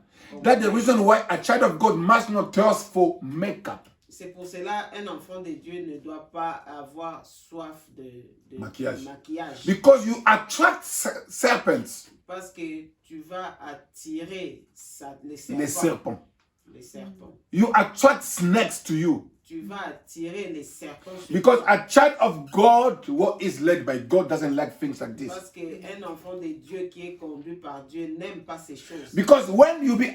That's the reason why a child of God must not thirst for makeup. C'est pour cela un enfant de Dieu ne doit pas avoir soif de Maquillage. maquillage. Because you attract serpents. Parce que tu vas attirer les Les serpents. les serpents. You attract snakes to you. Tu vas attirer les serpents. Because a child of God, what is led by God, doesn't like things like this. Parce qu'un enfant de Dieu qui est conduit par Dieu n'aime pas ces choses. Because when you be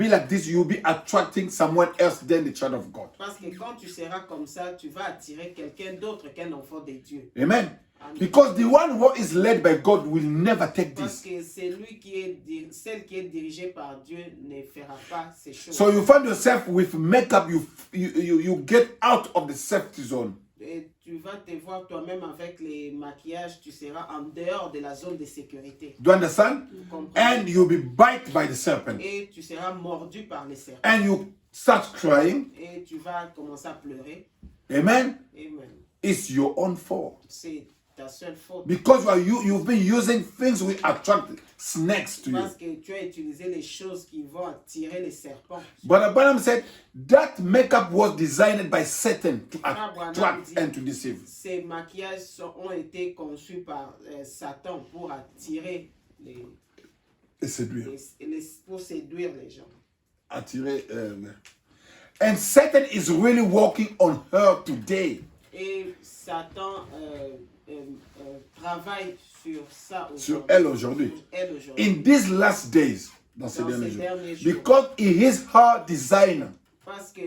like this, you'll be attracting someone else than the child of God. Parce que quand tu seras comme ça, tu vas attirer quelqu'un d'autre qu'un enfant de Dieu. Amen. Because the one who is led by God will never take Parce this. que celui qui est celle qui est dirigée par Dieu ne fera pas ces choses. So you find yourself with makeup, you get out of the safety zone. Et tu vas te voir toi-même avec les maquillages, tu seras en dehors de la zone de sécurité. Do you understand? And you'll be bite by the serpent. Et tu seras mordu par les serpents. And you start crying. Et tu vas commencer à pleurer. Amen. Amen. It's your own fault. C'est ta seule faute. Because you've been using things which attract snakes to you. Parce que tu as utilisé les choses qui vont attirer les serpents. But Abraham said that makeup was designed by Satan to attract and to deceive. Ces maquillages ont été conçus par Satan pour attirer Et séduire. pour séduire les gens. Attirer. And Satan is really working on her today. Et Satan travaille sur ça aujourd'hui. Sur elle aujourd'hui. In these last days, dans ces derniers jours. Because he is her designer. Parce que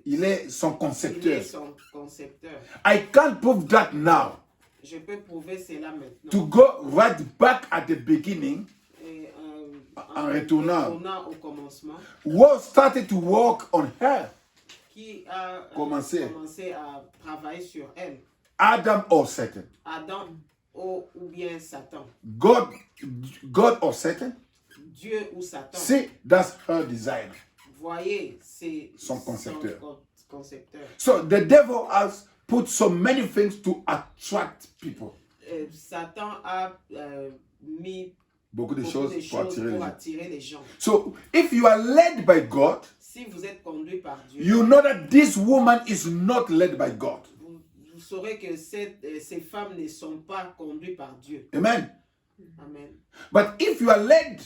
il est son concepteur. Il est son concepteur. I can't prove that now. Je peux prouver cela maintenant. To go right back at the beginning. Et, en retournant au commencement. What started to work on her? Qui a commencé à travailler sur elle? Adam or Satan? Adam ou bien Satan? God or Satan? Dieu ou Satan? See, that's her design. Voyez, c'est son concepteur. Concepteur. So the devil has put so many things to attract people. Satan a mis beaucoup de choses pour attirer les gens. So if you are led by God, si vous êtes conduit par Dieu, you know that this woman is not led by God. Vous saurez que ces femmes ne sont pas conduites par Dieu. Amen. Amen. But if you are led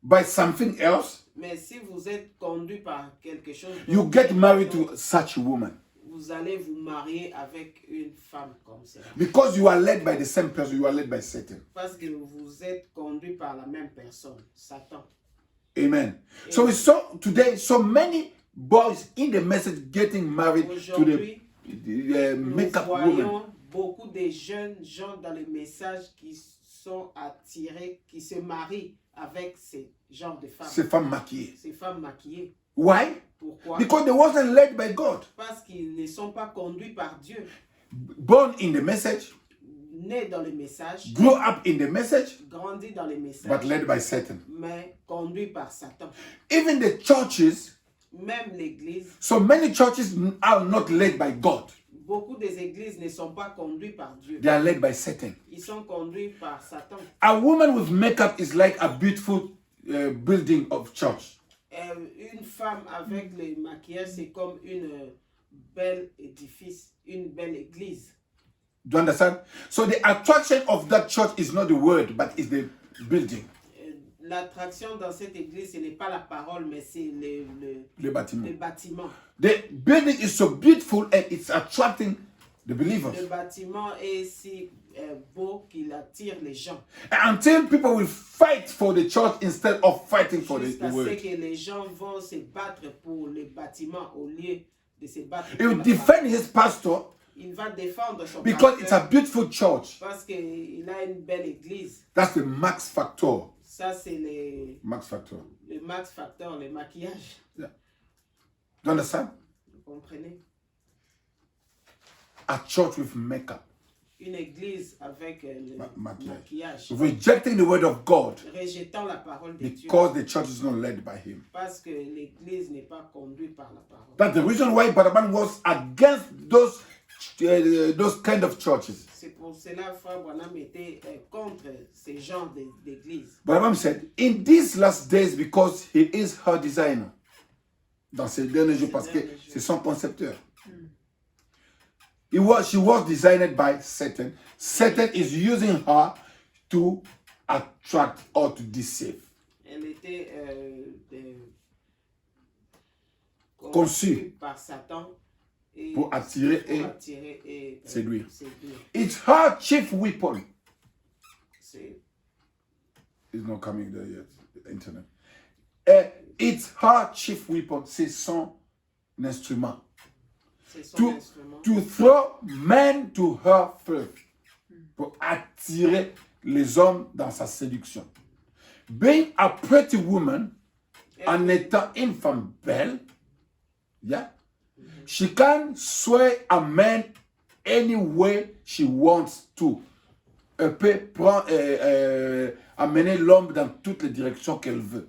by something else, mais si vous êtes conduit par quelque chose, you get married to such a woman. Vous allez vous marier avec une femme comme ça. Because you are led by the same person, you are led by Satan. Parce que vous êtes conduit par la même personne, Satan. Amen. So we saw today so many boys in the message getting married to the makeup woman. Beaucoup de jeunes gens dans le message qui sont attirés, qui se marient avec ces genres de femmes. Ces femmes maquillées. Ces femmes maquillées. Why? Pourquoi? Because they wasn't led by God. Parce qu'ils ne sont pas conduits par Dieu. Born in the message. Né dans le message. Grow up in the message. Grandi dans le message. But led by Satan. Mais conduit par Satan. Even the churches. Même l'église. So many churches are not led by God. Beaucoup des églises ne sont pas conduites par Dieu. They are led by Satan. Ils sont conduits par Satan. A woman with makeup is like a beautiful building of church. Une femme avec le maquillage, c'est comme une belle édifice, une belle église. Do you understand? So the attraction of that church is not the word, but is the building. L'attraction dans cette église, ce n'est pas la parole, mais c'est le bâtiment. Le bâtiment. The building is so beautiful and it's attracting the believers. Le bâtiment est si beau qu'il attire les gens. Until people will fight for the church instead of fighting for the word. Jusqu'à ce que les gens vont se battre pour le bâtiment au lieu de se battre He will defend his pastor. Il va défendre son because it's a beautiful church. Parce qu'il a une belle église. That's the max factor. Ça, c'est le max factor. Le max factor, le maquillage. Yeah. Do you understand? Vous comprenez? A church with makeup. Une église avec le maquillage. Rejecting the word of God. Rejetant la parole de Dieu. Because the church is not led by him. Parce que l'église n'est pas conduite par la parole. That's the reason why Baraban was against those kind of churches. C'est pour cela que Frère Branham était contre ces genres d'églises. Baraban said, in these last days, because he is her designer. Dans ces derniers jours, parce que c'est son concepteur. She was designed by Satan. Satan is using her to attract or to deceive. Elle était conçu par Satan et pour attirer et séduire. It's her chief weapon. It's not coming there yet, the internet. It's her chief weapon. C'est son instrument. To throw men to her first. Pour attirer les hommes dans sa séduction. Being a pretty woman, en étant une femme belle, yeah, she can sway a man any way she wants to. Elle peut amener l'homme dans toutes les directions qu'elle veut.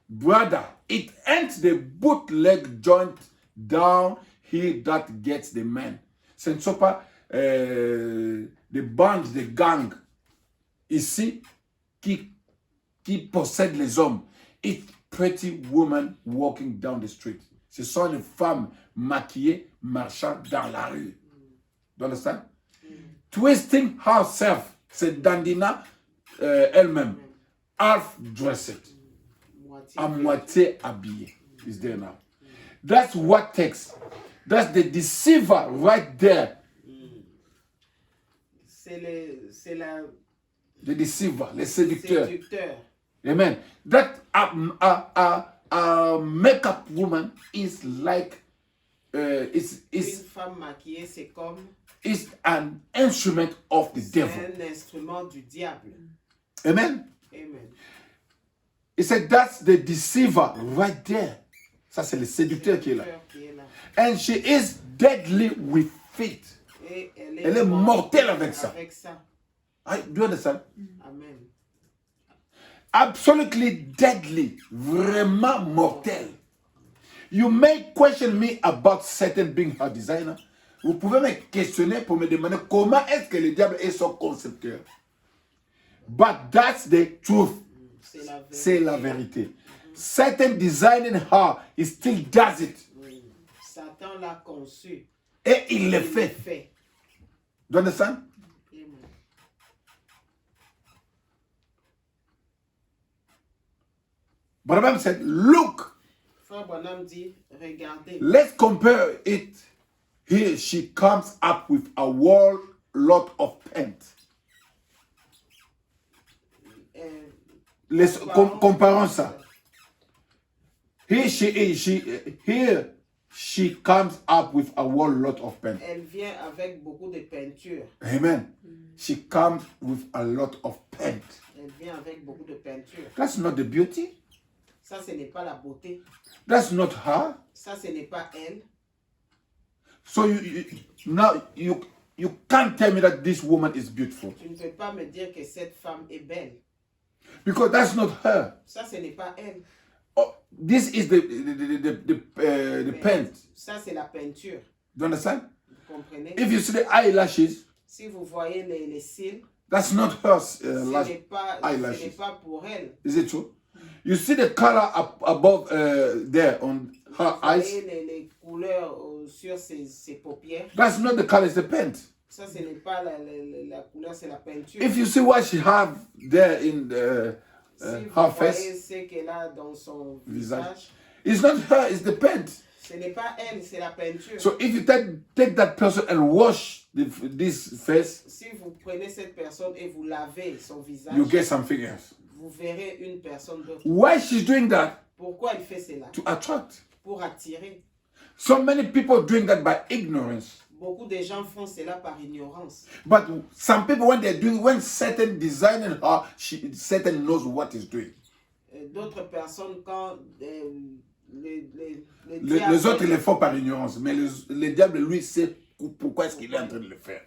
Brother, it ain't the bootleg joint down here that gets the man. Ce ne sont pas des bandes, des gangs ici qui possèdent les hommes. It's pretty woman walking down the street. Ce sont les femmes maquillées marchant dans la rue. You understand? Twisting herself, c'est Dandina elle-même, half dressed, à moitié habillée. Is there now? That's what takes. That's the deceiver right there. C'est la. The deceiver, les séducteurs. Amen. That a makeup woman is like une femme maquillée, c'est comme. Is an instrument of the devil. C'est un instrument du diable. Amen. Amen. He said that's the deceiver right there. Ça c'est le séducteur qui est là. And she is deadly with it. Elle est mortelle avec ça. Do you understand? Amen. Absolutely deadly, vraiment mortel. You may question me about Satan being her designer. Vous pouvez me questionner pour me demander comment est-ce que le diable est son concepteur. But that's the truth. C'est la vérité. Satan designing her, he still does it. Satan l'a conçu. Et il le fait. Do you understand? Branham said, look. Frère Branham dit, regardez. Let's compare it. Here she comes up with a whole lot of paint. Comparons ça. Here she comes up with a whole lot of paint. Elle vient avec beaucoup de peinture. Amen. She comes with a lot of paint. Elle vient avec beaucoup de peinture. That's not the beauty. Ça, ce n'est pas la beauté. That's not her. Ça, ce n'est pas elle. So now you can't tell me that this woman is beautiful. Tu ne peux pas me dire que cette femme est belle. Because that's not her. Ça, ce n'est pas elle. Oh, this is the paint. Ça, c'est la peinture. Do you understand? Vous comprenez? If you see the eyelashes, si vous voyez les cils, that's not her ce n'est pas pour elle. Is it true? You see the color above there on her eyes. Vous voyez les couleurs sur ses paupières. That's not the color, it's the paint. Ça, ce n'est pas la couleur, c'est la peinture. If you see what she have there in her face, ce qu'elle a dans son visage, it's not her, it's the paint. Ce n'est pas elle, c'est la peinture. So if you take that person and wash this face, si vous prenez cette personne et vous lavez son visage, you get something else. Vous verrez une personne d'autre. Why she's doing that? Pourquoi elle fait cela? To attract. Pour attirer. So many people doing that by ignorance. Beaucoup de gens font cela par ignorance. But some people, when Satan designing her, Satan knows what he's doing. D'autres personnes, quand les autres le font par ignorance, mais le diable, lui, sait pourquoi est-ce qu'il est en train de le faire.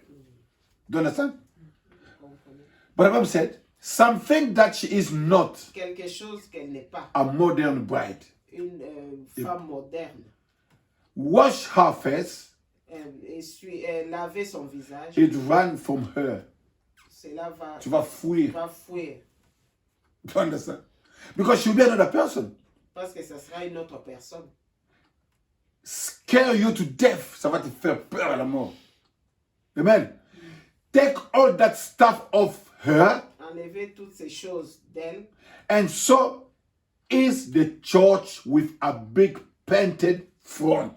Do you understand? But the Bible said, something that she is not. Quelque chose qu'elle n'est pas. A modern bride. Une femme moderne. Wash her face. Laver son visage. It ran from her. Cela va. Tu vas fuir. Va fuir. Do you understand? Because she'll be another person. Parce que ça sera une autre personne. Scare you to death. Ça va te faire peur à la mort. Amen. Take all that stuff off her. Enlever toutes ces choses d'elle. And so is the church with a big painted front.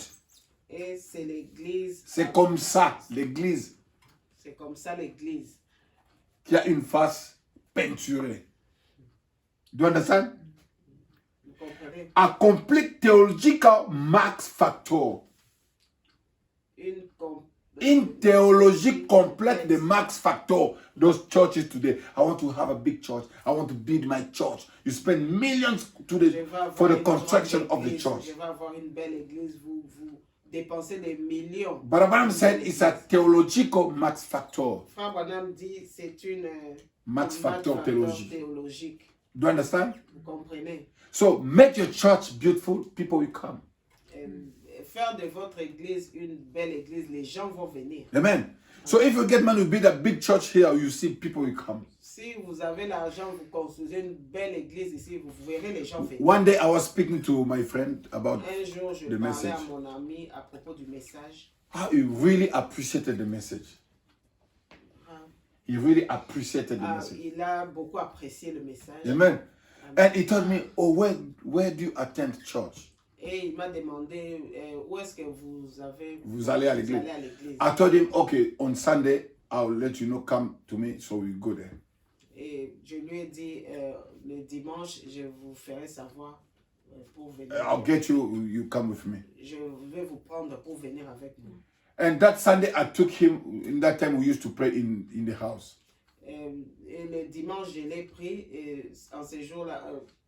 Et c'est l'église. C'est comme ça, l'église. C'est comme ça l'église. Qui a une face peinturée. Do you understand? Vous comprenez? A complete theological max factor. In theology complete the max factor. Those churches today. I want to have a big church. I want to build my church. You spend millions for the construction of the church. Je vais avoir une belle église. Vous dépensez des millions. But Abraham said it's a theological max factor. Frère Branham dit c'est une max factor théologique. Do you understand? Vous comprenez? So make your church beautiful. People will come. Faire de votre église une belle église, les gens vont venir. Amen. So if you get money to build a big church here, you see people will come. Si vous avez l'argent, vous construisez une belle église ici, vous verrez les gens venir. One day I was speaking to my friend about un jour, je the parlais message. À mon ami à propos du message. He really appreciated the message. He really appreciated the message. Il a beaucoup apprécié le message. Amen. And he told me, oh, where do you attend church? Et il m'a demandé où est-ce que vous allez à l'église. I told him, okay, on Sunday, I'll let you know, come to me, so we go there. Et je lui ai dit, le dimanche, je vous ferai savoir pour venir. I'll get you, you come with me. Je vais vous prendre pour venir avec moi. And that Sunday, I took him, in that time we used to pray in the house. Et le dimanche, je l'ai pris, et en ce jour-là,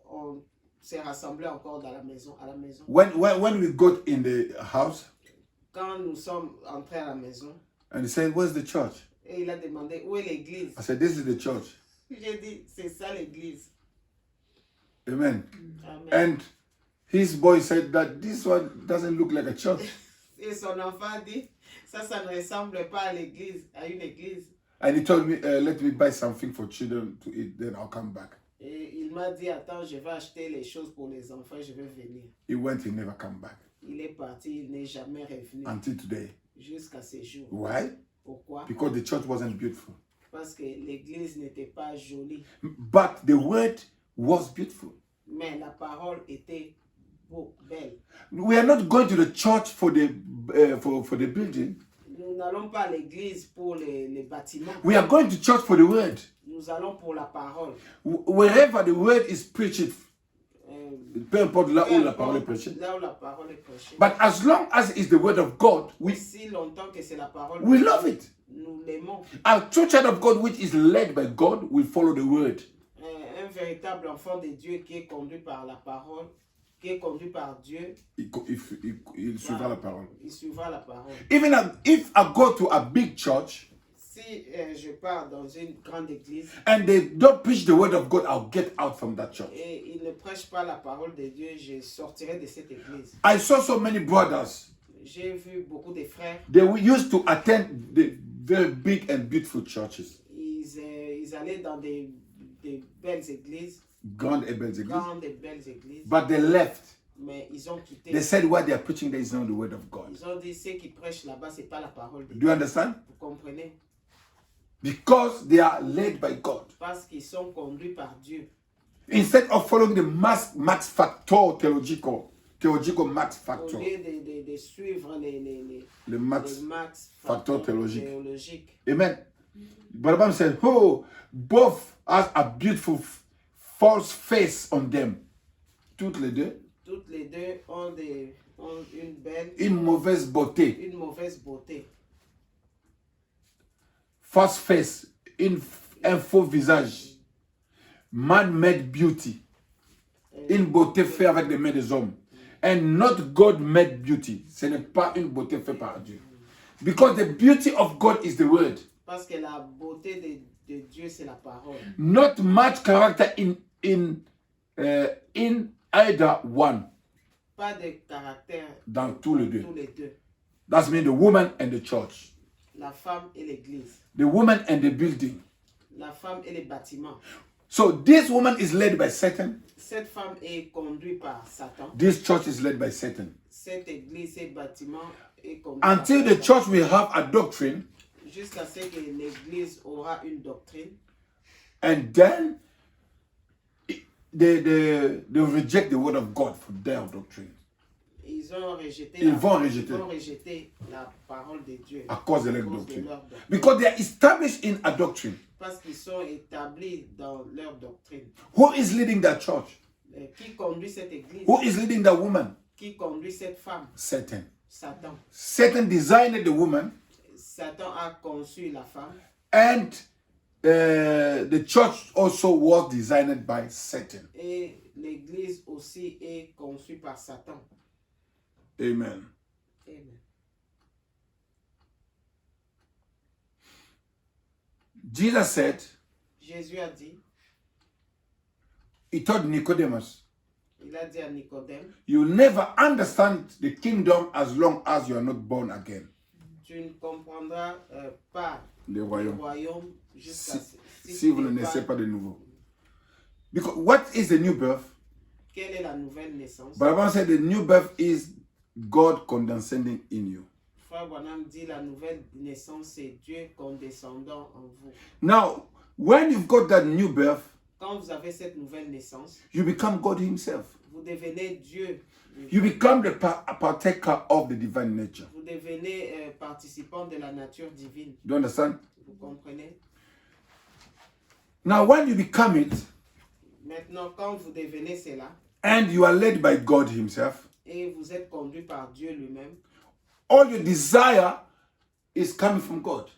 on s'est rassemblés encore à la maison. When we got in the house, quand nous sommes entrés à la maison, and he said, where's the church? Et il a demandé, où est l'église? I said, this is the church. J'ai dit, c'est ça l'église. Amen. Amen. And his boy said that this one doesn't look like a church. Et son enfant dit, ça ne ressemble pas à l'église, à une église. And he told me, let me buy something for children to eat, then I'll come back. Et il m'a dit, attends, je vais acheter les choses pour les enfants, je vais venir. He went, he never come back. Il est parti, il n'est jamais revenu. Until today. Jusqu'à ce jour. Why? Pourquoi? Because the church wasn't beautiful. Parce que l'église n'était pas jolie. But the word was beautiful. Mais la parole était belle. We are not going to the church for the building. Nous n'allons pas à l'église pour les bâtiments. We are going to church for the word. Nous allons pour la parole. Wherever the word is preached, peu importe là où la parole est prêchée. Là où la parole est prêchée. But as long as it's the word of God, si longtemps que c'est la parole, we love it. Nous l'aimons. A true child of God which is led by God will follow the word. Un véritable enfant de Dieu qui est conduit par la parole, qui est conduit par Dieu, il suivra la parole. Il suivra la parole. Even if I go to a big church, si je pars dans une grande église, and they don't preach the word of God, I'll get out from that church. Et ils ne prêchent pas la parole de Dieu, je sortirai de cette église. I saw so many brothers. J'ai vu beaucoup de frères. They used to attend the very big and beautiful churches. Ils allaient dans des belles églises. Grandes et belles églises. Grandes et belles églises. But they left. Mais ils ont quitté. They said what they are preaching there is not the word of God. Ils ont dit ceux qui prêchent là-bas c'est pas la parole de Dieu. Do you understand? Vous comprenez? Because they are led by God. Parce qu'ils sont conduits par Dieu. Instead of following the max factor theological max factor. Au lieu de suivre le max factor théologique. Amen. Barabam said, oh, both has a beautiful false face on them. Toutes les deux ont une belle, une mauvaise beauté. Une mauvaise beauté. False face, un faux visage. Man-made beauty. Une beauté faite avec les mains des hommes. And not God-made beauty. Ce n'est pas une beauté faite par Dieu. Because the beauty of God is the word. Parce que la beauté de Dieu c'est la parole. Not much character in either one. Pas de caractère dans tous les deux. That's mean the woman and the church. La femme et l'église. The woman and the building. La femme et les bâtiments. So this woman is led by Satan. Cette femme est conduite par Satan. This church is led by Satan. Cette église, ces bâtiments est conduit Until par the church will have a doctrine. Jusqu'à ce que l'église aura une doctrine. And then they reject the word of God for their doctrine. Ils vont rejeter la parole de Dieu à cause de leur doctrine. Because they are established in a doctrine. Parce qu'ils sont établis dans leur doctrine. Who is leading that church? Qui conduit cette église? Who is leading the woman? Qui conduit cette femme? Satan. Satan. Satan designed the woman. Satan a conçu la femme. And the church also was designed by Satan. Et l'église aussi est conçue par Satan. Amen. Amen. Jesus said, Jésus a dit, he told Nicodemus, il a dit à Nicodème, you never understand the kingdom as long as you are not born again. Tu ne comprendras pas Le royaume jusqu'à si vous ne naissez pas de nouveau. Because what is the new birth? Quelle est la nouvelle naissance? Bible said the new birth is God condescending in you. Frère Branham dit la nouvelle naissance c'est Dieu condescendant en vous. Now, when you've got that new birth, quand vous avez cette nouvelle naissance, you become God himself. Vous devenez Dieu. You become the partaker of the divine nature. Vous devenez participant de la nature divine. Do you understand? Vous comprenez? Now, when you become it, maintenant, quand vous devenez cela, and you are led by God himself, et vous êtes conduit par Dieu lui-même, all your desire is coming from God.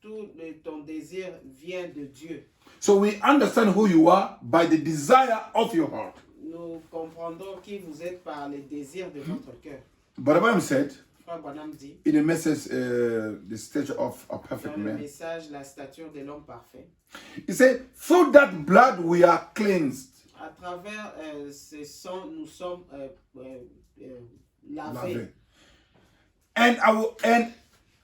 Tout ton désir vient de Dieu. So we understand who you are by the desire of your heart. Nous comprendons qui vous êtes par les désirs de votre cœur. But Branham said, Frère Branham dit, in the message, the stature of a perfect dans le man, message, la stature de l'homme parfait. he said, through that blood we are cleansed. À travers ce sang, nous sommes lavés. And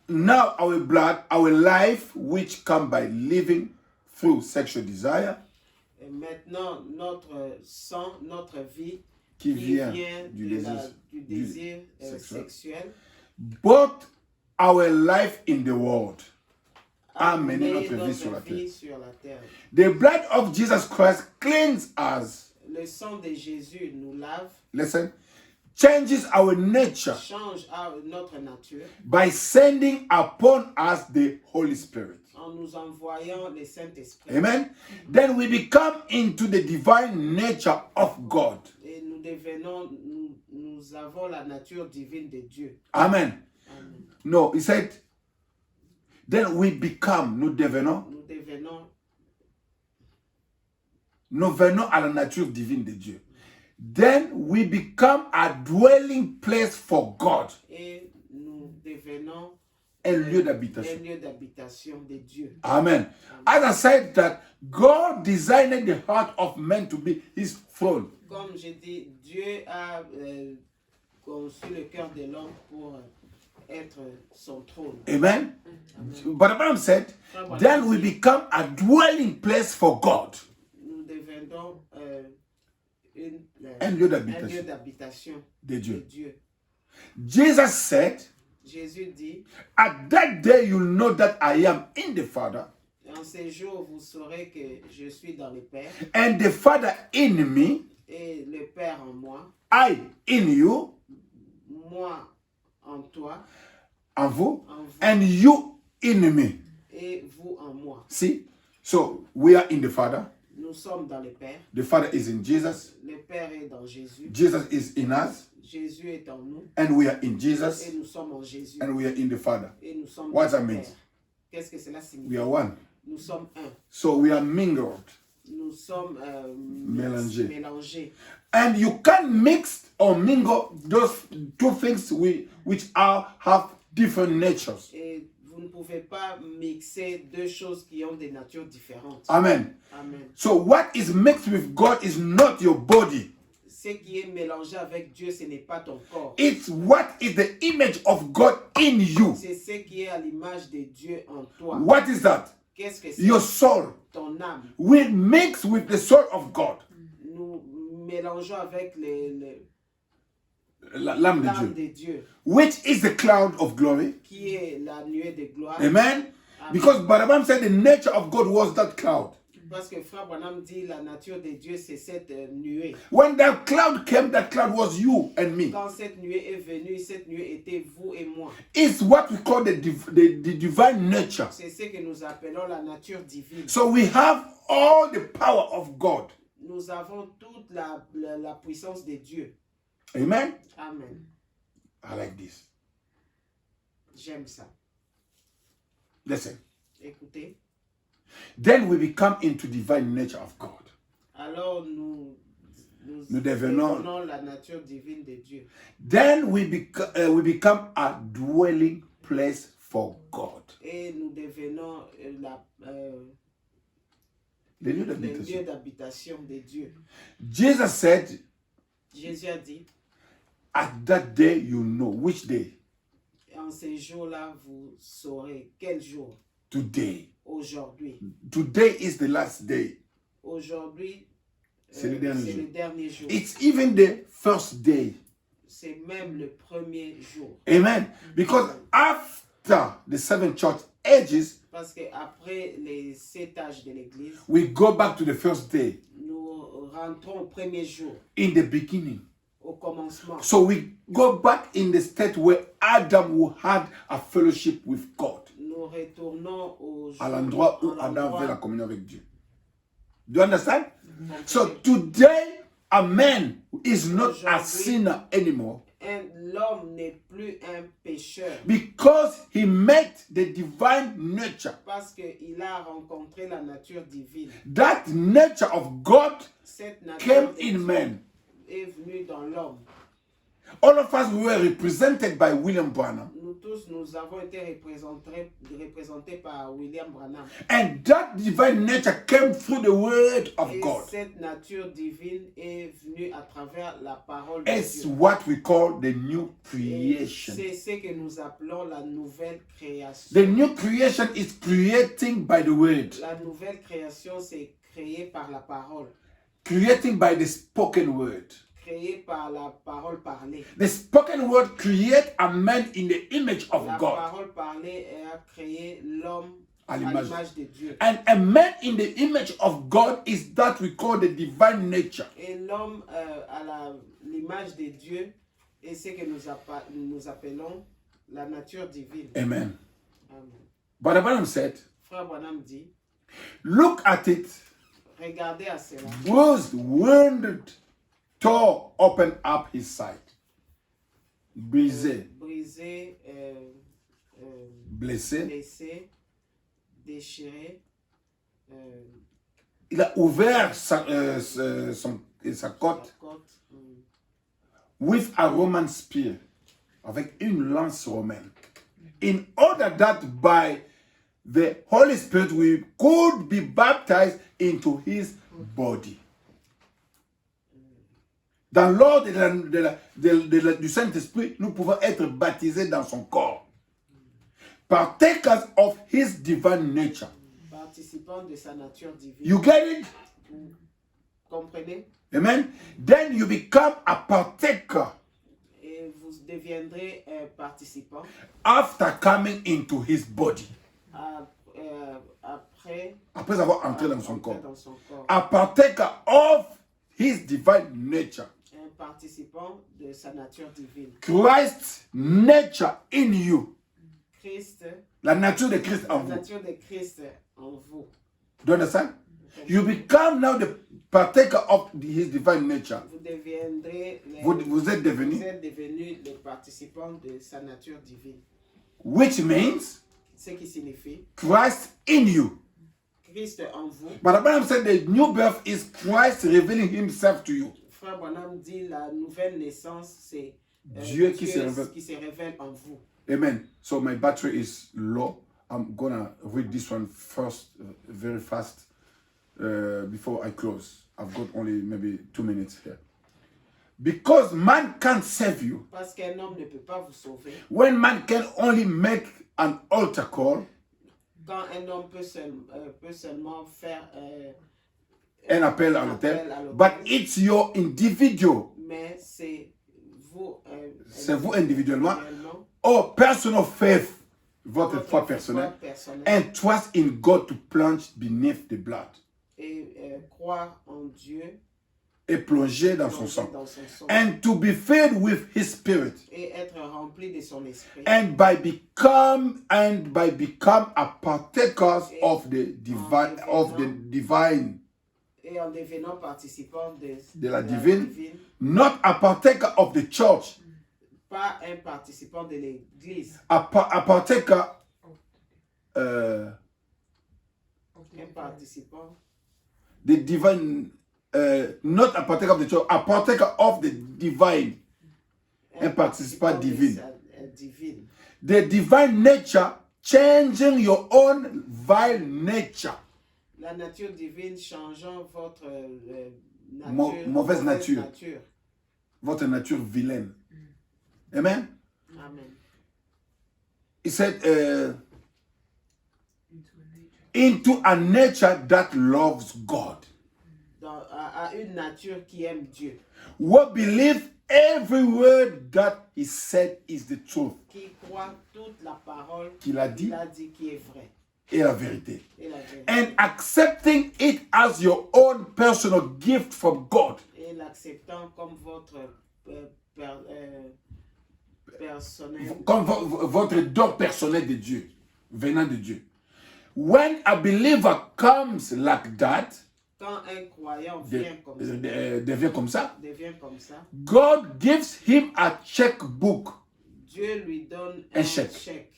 now our blood, our life, which come by living through sexual desire, et maintenant, notre sang, notre vie, qui vient du désir sexuel, both our life in the world, amener notre vie sur la terre. The blood of Jesus Christ cleanses us. Le sang de Jésus nous lave. Listen. Changes our nature. Change notre nature. By sending upon us the Holy Spirit. En nous envoyant le Saint-Esprit. Amen. Then we become into the divine nature of God. Et nous devenons, nous avons la nature divine de Dieu. Amen. Amen. No, he said, then we become, nous devenons à la nature divine de Dieu. Then we become a dwelling place for God. Et nous devenons un lieu d'habitation. Un lieu d'habitation de Dieu. Amen. As I said that God designed the heart of man to be his throne. Comme j'ai dit, Dieu a conçu le cœur de l'homme pour être son trône. Amen. But Abraham said, then we become a dwelling place for God. Nous devenons un lieu d'habitation de Dieu. Jesus said, Jésus dit, at that day you'll know that I am in the Father. En ces jours, vous saurez que je suis dans le Père. And the Father in me. Et le Père en moi. I in you. Moi en toi. En vous. And you in me. Et vous en moi. See? So we are in the Father. Nous sommes dans le Père. The Father is in Jesus. Le Père est dans Jésus. Jesus is in us. Jésus est en nous. And we are in Jesus. Et nous sommes en Jésus. And we are in the Father. Et nous sommes What dans that le means? Père. Qu'est-ce que cela signifie? We are one. Nous sommes un. So we are mingled. Nous sommes mélangés. And you can't mix or mingle those two things which have different natures. Et vous ne pouvez pas mixer deux choses qui ont des natures différentes. Amen. Amen. So what is mixed with God is not your body. Ce qui est mélangé avec Dieu, ce n'est pas ton corps. It's what is the image of God in you. C'est ce qui est à l'image de Dieu en toi. What is that? Qu'est-ce que c'est? Your soul. Ton âme. We mix with the soul of God. Nous mélangeons avec l'âme de Dieu. Which is the cloud of glory. Qui est la nuée de gloire. Amen. Because Barabam said the nature of God was that cloud. Parce que Frère Branham dit la nature de Dieu c'est cette nuée. When that cloud came, that cloud was you and me. Quand cette nuée est venue, cette nuée était vous et moi. It's what we call the divine nature. C'est ce que nous appelons la nature divine. So we have all the power of God. Nous avons toute la puissance de Dieu. Amen. Amen. I like this. J'aime ça. Listen. Écoutez. Then we become into divine nature of God. Alors nous devenons la nature divine de Dieu. Then we become a dwelling place for God. Et nous devenons le lieu d'habitation de Dieu. Jesus said, Jésus a dit, at that day you know. Which day? En ces jours-là, vous saurez quel jour. Today. Aujourd'hui. Today is the last day. Aujourd'hui, c'est le dernier jour. It's even the first day. C'est même le premier jour. Amen. Because after the 7 church ages, parce que après les 7 âges de l'église, we go back to the first day. Nous rentrons au premier jour. In the beginning. Au commencement. So we go back in the state where Adam had a fellowship with God. Nous retournons au jour, à l'endroit où Adam avait la communion avec Dieu. Do you understand? So today a man is not a sinner anymore. L'homme n'est plus un pécheur. Because he met the divine nature. Parce qu'il a rencontré la nature divine. That nature of God came in man. Est venu dans l'homme. All of us were represented by William Branham. Nous tous, nous avons été représentés par William Branham. And that divine nature came through the word of God. Cette nature divine est venue à travers la parole de It's Dieu. what we call the new creation. C'est ce que nous appelons la nouvelle création. The new creation is creating by the word. La nouvelle création, c'est créé par la parole. Creating by the spoken word. Créé par la parole parlée. The spoken word create a man in the image of la God. La parole parlée a créé l'homme à l'image de Dieu. And a man in the image of God is that we call the divine nature. Et l'homme à l'image de Dieu est ce que nous appelons la nature divine. Amen. Amen. Brother Branham said, Frère Branham dit, look at it. Regardez à cela. Was wounded, tore open up his side. Brisé. Brisé. Blessé. Blessé. Déchiré. Il a ouvert sa côte. With a Roman spear. Avec une lance romaine. In order that by the Holy Spirit we could be baptized into his body. Dans l'ordre du Saint-Esprit, nous pouvons être baptisés dans son corps. Partakers of his divine nature. Participants de sa nature divine. You get it? Comprenez? Amen. Then you become a partaker. Et vous deviendrez participant. After coming into his body. Après avoir entré dans son corps. A partaker of his divine nature. Un participant de sa nature divine. Christ's nature in you. Christ. La nature de Christ en vous. La nature de Christ en vous. Do you understand? You become now the partaker of his divine nature. Vous deviendrez. Vous êtes devenus. Vous êtes devenus les participants de sa nature divine. Which means. Ce qui signifie. Christ in you. Christ en vous. But Abraham said the new birth is Christ revealing himself to you. Frère Branham dit la nouvelle naissance c'est Dieu qui se révèle en vous. Amen. So my battery is low. I'm gonna read this one first, very fast, before I close. I've got only maybe 2 minutes here. Because man can't save you. Parce qu'un homme ne peut pas vous sauver. When man can only make an altar call. Quand un homme peut seulement faire un appel à l'autel, but it's your individual. Mais c'est vous. C'est vous individuellement. Or personal faith, votre foi personnelle. And trust in God to plunge beneath the blood. croire en Dieu et plonger dans son sang. And to be filled with his spirit. Et être rempli de son esprit. And by become a partakers of the divine. Et en devenant participant de la divine. Not a partaker of the church. Pas un participant de l'église. A partaker un participant. The divine, not a partaker of the church, a partaker of the divine. Un participant divine. The divine nature changing your own vile nature. La nature divine changeant votre mauvaise nature. Votre nature vilaine. Amen? Amen. He said, into a nature that loves God. À une nature qui aime Dieu. What believe every word that he said is the truth. Qui croit toute la parole qu'il a dit qui est vraie. Et la vérité. And accepting it as your own personal gift from God. Et l'acceptant comme votre personnel. Comme votre don personnel de Dieu, venant de Dieu. When a believer comes like that, quand un croyant devient comme ça, God God gives him a checkbook. Dieu lui donne un chèque.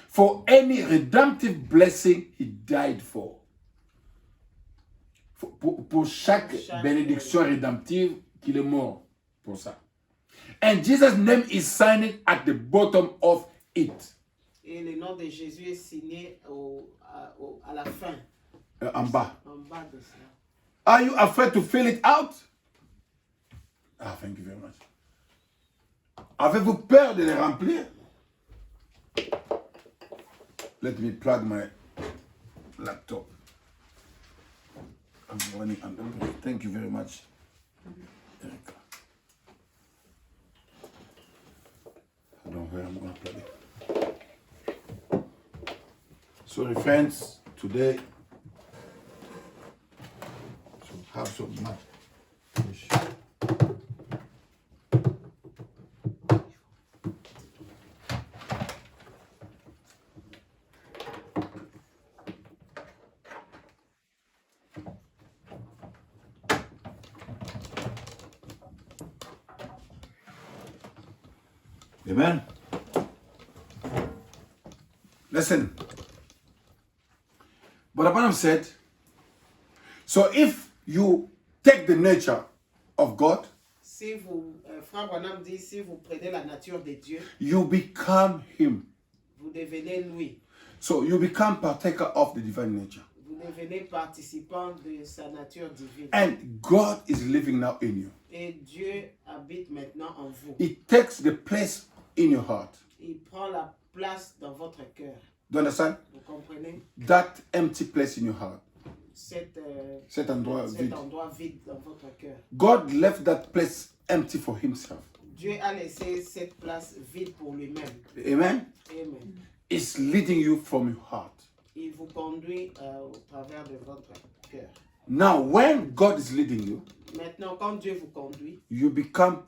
For any redemptive blessing he died for. Pour chaque bénédiction rédemptive qu'il est mort pour ça. And Jesus' name is signed at the bottom of it. Et le nom de Jésus est signé à la fin. En bas. En bas de ça. Are you afraid to fill it out? Ah, thank you very much. Avez-vous peur de les remplir? Let me plug my laptop. I'm running under. Thank you very much, Erica. I don't know where I'm going to plug it. Sorry, friends. Today, have so much fish. Amen. Listen. But Abraham said, so if you take the nature of God, si vous, Frère Branham dit, si vous prenez la nature de Dieu, you become him. Vous devenez lui. So you become partaker of the divine nature. Vous devenez participant de sa nature divine. And God is living now in you. Et Dieu habite maintenant en vous. He takes the place in your heart. Il prend la place dans votre cœur. Do you understand? Vous comprenez? That empty place in your heart. Cet endroit vide dans votre cœur. God left that place empty for himself. Dieu a laissé cette place vide pour lui-même. Amen. Amen. It's leading you from your heart. Il vous conduit au travers de votre cœur. Now, when God is leading you, maintenant, quand Dieu vous conduit, you become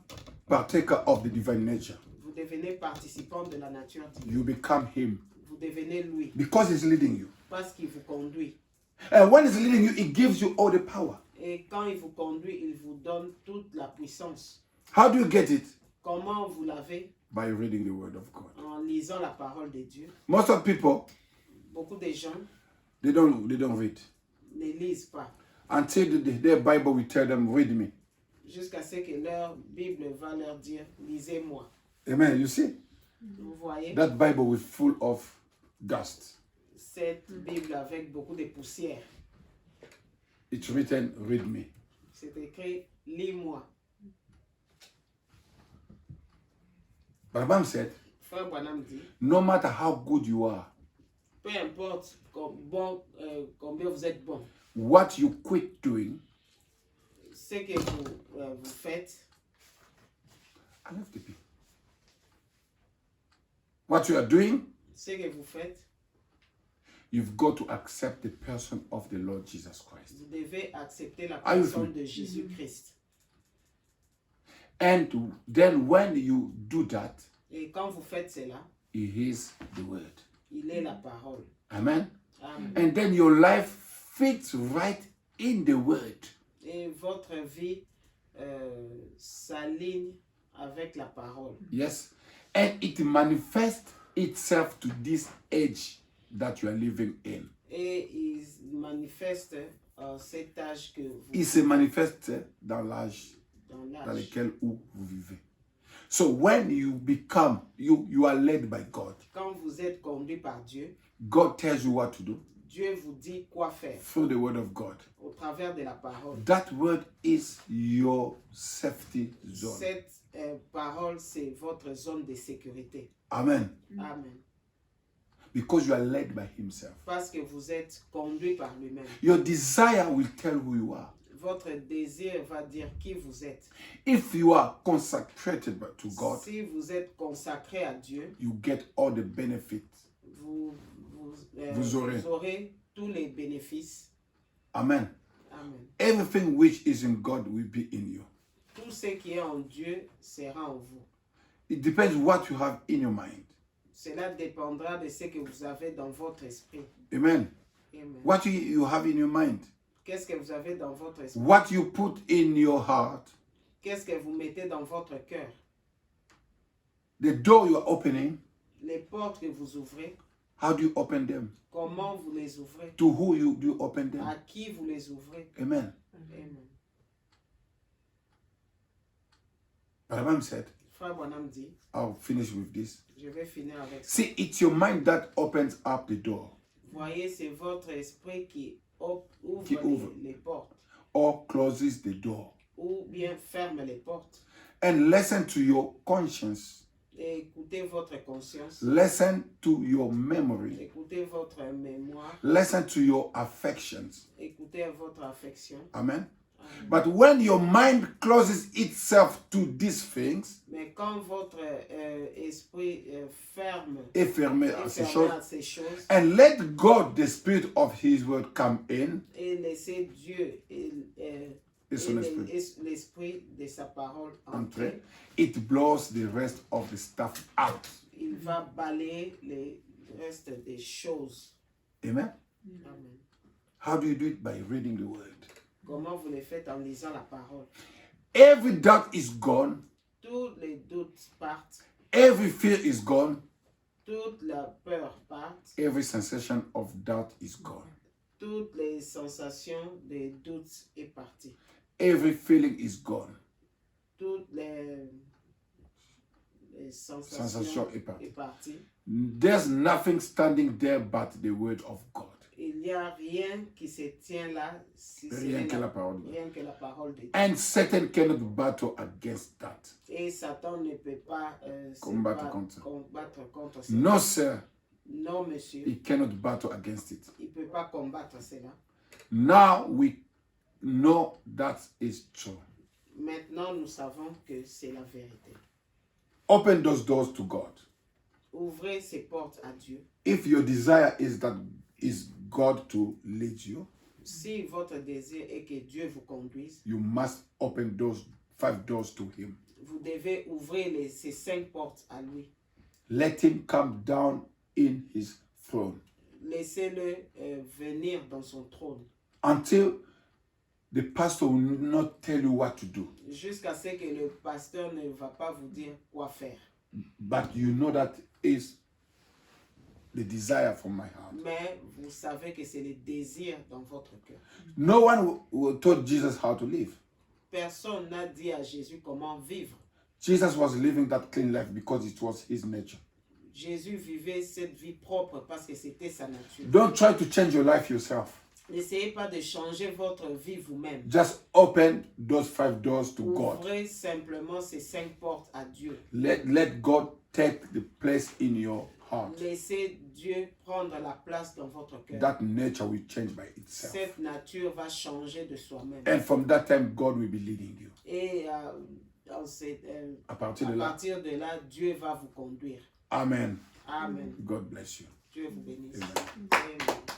partaker of the divine nature. Vous devenez participant de la nature divine. You become him. Vous devenez lui. Because he's leading you. Parce qu'il vous conduit. And when he's leading you, he gives you all the power. Et quand il vous conduit, il vous donne toute la puissance. How do you get it? Comment vous l'avez? By reading the word of God. En lisant la parole de Dieu. Most of people, beaucoup de gens, they don't read. Ne lisent pas. Until their Bible will tell them, read me. Jusqu'à ce que leur Bible va leur dire, lisez-moi. Amen. You see? Vous voyez? That Bible is full of dust. Cette Bible avec beaucoup de poussière. It's written, read me. C'est écrit, lis-moi. Branham said, Frère Branham dit, no matter how good you are, peu importe combien vous êtes bon, what you quit doing, ce que vous faites, I love the people. What you are doing, ce que vous faites, you've got to accept the person of the Lord Jesus Christ. Vous devez accepter la Are you personne free? de Jésus-Christ. And then when you do that, Et quand vous faites cela, He is the Word. il est la parole. Amen. Amen. And then your life fits right in the Word. Et votre vie s'aligne avec la parole. Yes. And it manifests itself to this age that you are living in. Et il manifeste cet âge que vous Il se manifeste dans l'âge dans dans l'âge. lequel où vous vivez. So when you become, you are led by God. Quand vous êtes conduit par Dieu, God tells you what to do Dieu vous dit quoi faire through the word of God. au travers de la parole. That word is your safety zone. Cette parole, c'est votre zone de sécurité. Amen. Amen. Because you are led by Himself. Parce que vous êtes conduit par lui-même. Your desire will tell who you are. Votre désir va dire qui vous êtes. If you are consecrated to God, Si vous êtes consacré à Dieu, you get all the benefits. vous Vous aurez tous les bénéfices. Amen. Amen. Everything which is in God will be in you. Tout ce qui est en Dieu sera en vous. It depends what you have in your mind. Cela dépendra de ce que vous avez dans votre esprit. Amen. Amen. What you have in your mind. Qu'est-ce que vous avez dans votre esprit? What you put in your heart. Qu'est-ce que vous mettez dans votre cœur? The door you are opening, Les portes que vous ouvrez, how do you open them? comment vous les ouvrez? To who you do you open them? À qui vous les ouvrez? Amen. Amen. Branham said, Frère Branham dit, I'll finish with this. je vais finir avec ça. See, it's your mind that opens up the door Voyez, c'est votre esprit qui Qui ouvre. les portes or closes the door. ou bien ferme les portes. And listen to your conscience. Et écoutez votre conscience, Listen to your memory. écoutez votre mémoire, Listen to your affections. écoutez votre affection. Amen. Amen. But when your mind closes itself to these things, Mais quand votre esprit ferme est fermé est à ces fermé choses, à ces choses, and let God, the Spirit of His Word, come in, et laissez Dieu et son esprit l'esprit de sa parole entrer, entrer, it blows the rest of the stuff out. il va balayer le reste des choses. Amen. Amen. How do you do it? By reading the Word. Comment vous le faites en lisant la parole? Every doubt is gone. Tous les doutes partent, Every fear is gone. toute la peur part, Every sensation of doubt is gone. toutes les sensations de doutes est partie. Every feeling is gone. Toutes les sensations Sensation est partie. est partie. There's nothing standing there but the Word of God. Il n'y a rien qui se tient là si ce Rien n'est que la parole de Dieu. rien que la parole de Dieu. And Satan cannot battle against that. Et Satan ne peut pas Combattre contre ça. combattre contre cela. No, sir. Non, monsieur, He cannot battle against it. il ne peut pas combattre cela. Now we know that is true. Maintenant, nous savons que c'est la vérité. Open those doors to God. Ouvrez ces portes à Dieu. If your desire is that is God to lead you, Si votre désir est que Dieu vous conduise, you must open those 5 doors to Him. vous devez ouvrir ces 5 portes à lui. Let Him come down in His throne Laissez-le venir dans son trône until the pastor will not tell you what to do. jusqu'à ce que le pasteur ne va pas vous dire quoi faire. But you know that is the desire from my heart. Mais vous savez que c'est le désir dans votre cœur. No one taught Jesus how to live. Personne n'a dit à Jésus comment vivre. Jesus was living that clean life because it was His nature. Jésus vivait cette vie propre parce que c'était sa nature. Don't try to change your life yourself. N'essayez pas de changer votre vie vous-même. Just open those 5 doors to God. Ouvrez simplement ces 5 portes à Dieu. Let God take the place in your heart. Laissez Dieu prendre la place dans votre cœur. That nature will change by itself. Cette nature va changer de soi-même. And from that time, God will be leading you. Et À partir à de là, partir de là, Dieu va vous conduire. Amen. Amen. God bless you. Dieu vous bénisse. Amen. Amen.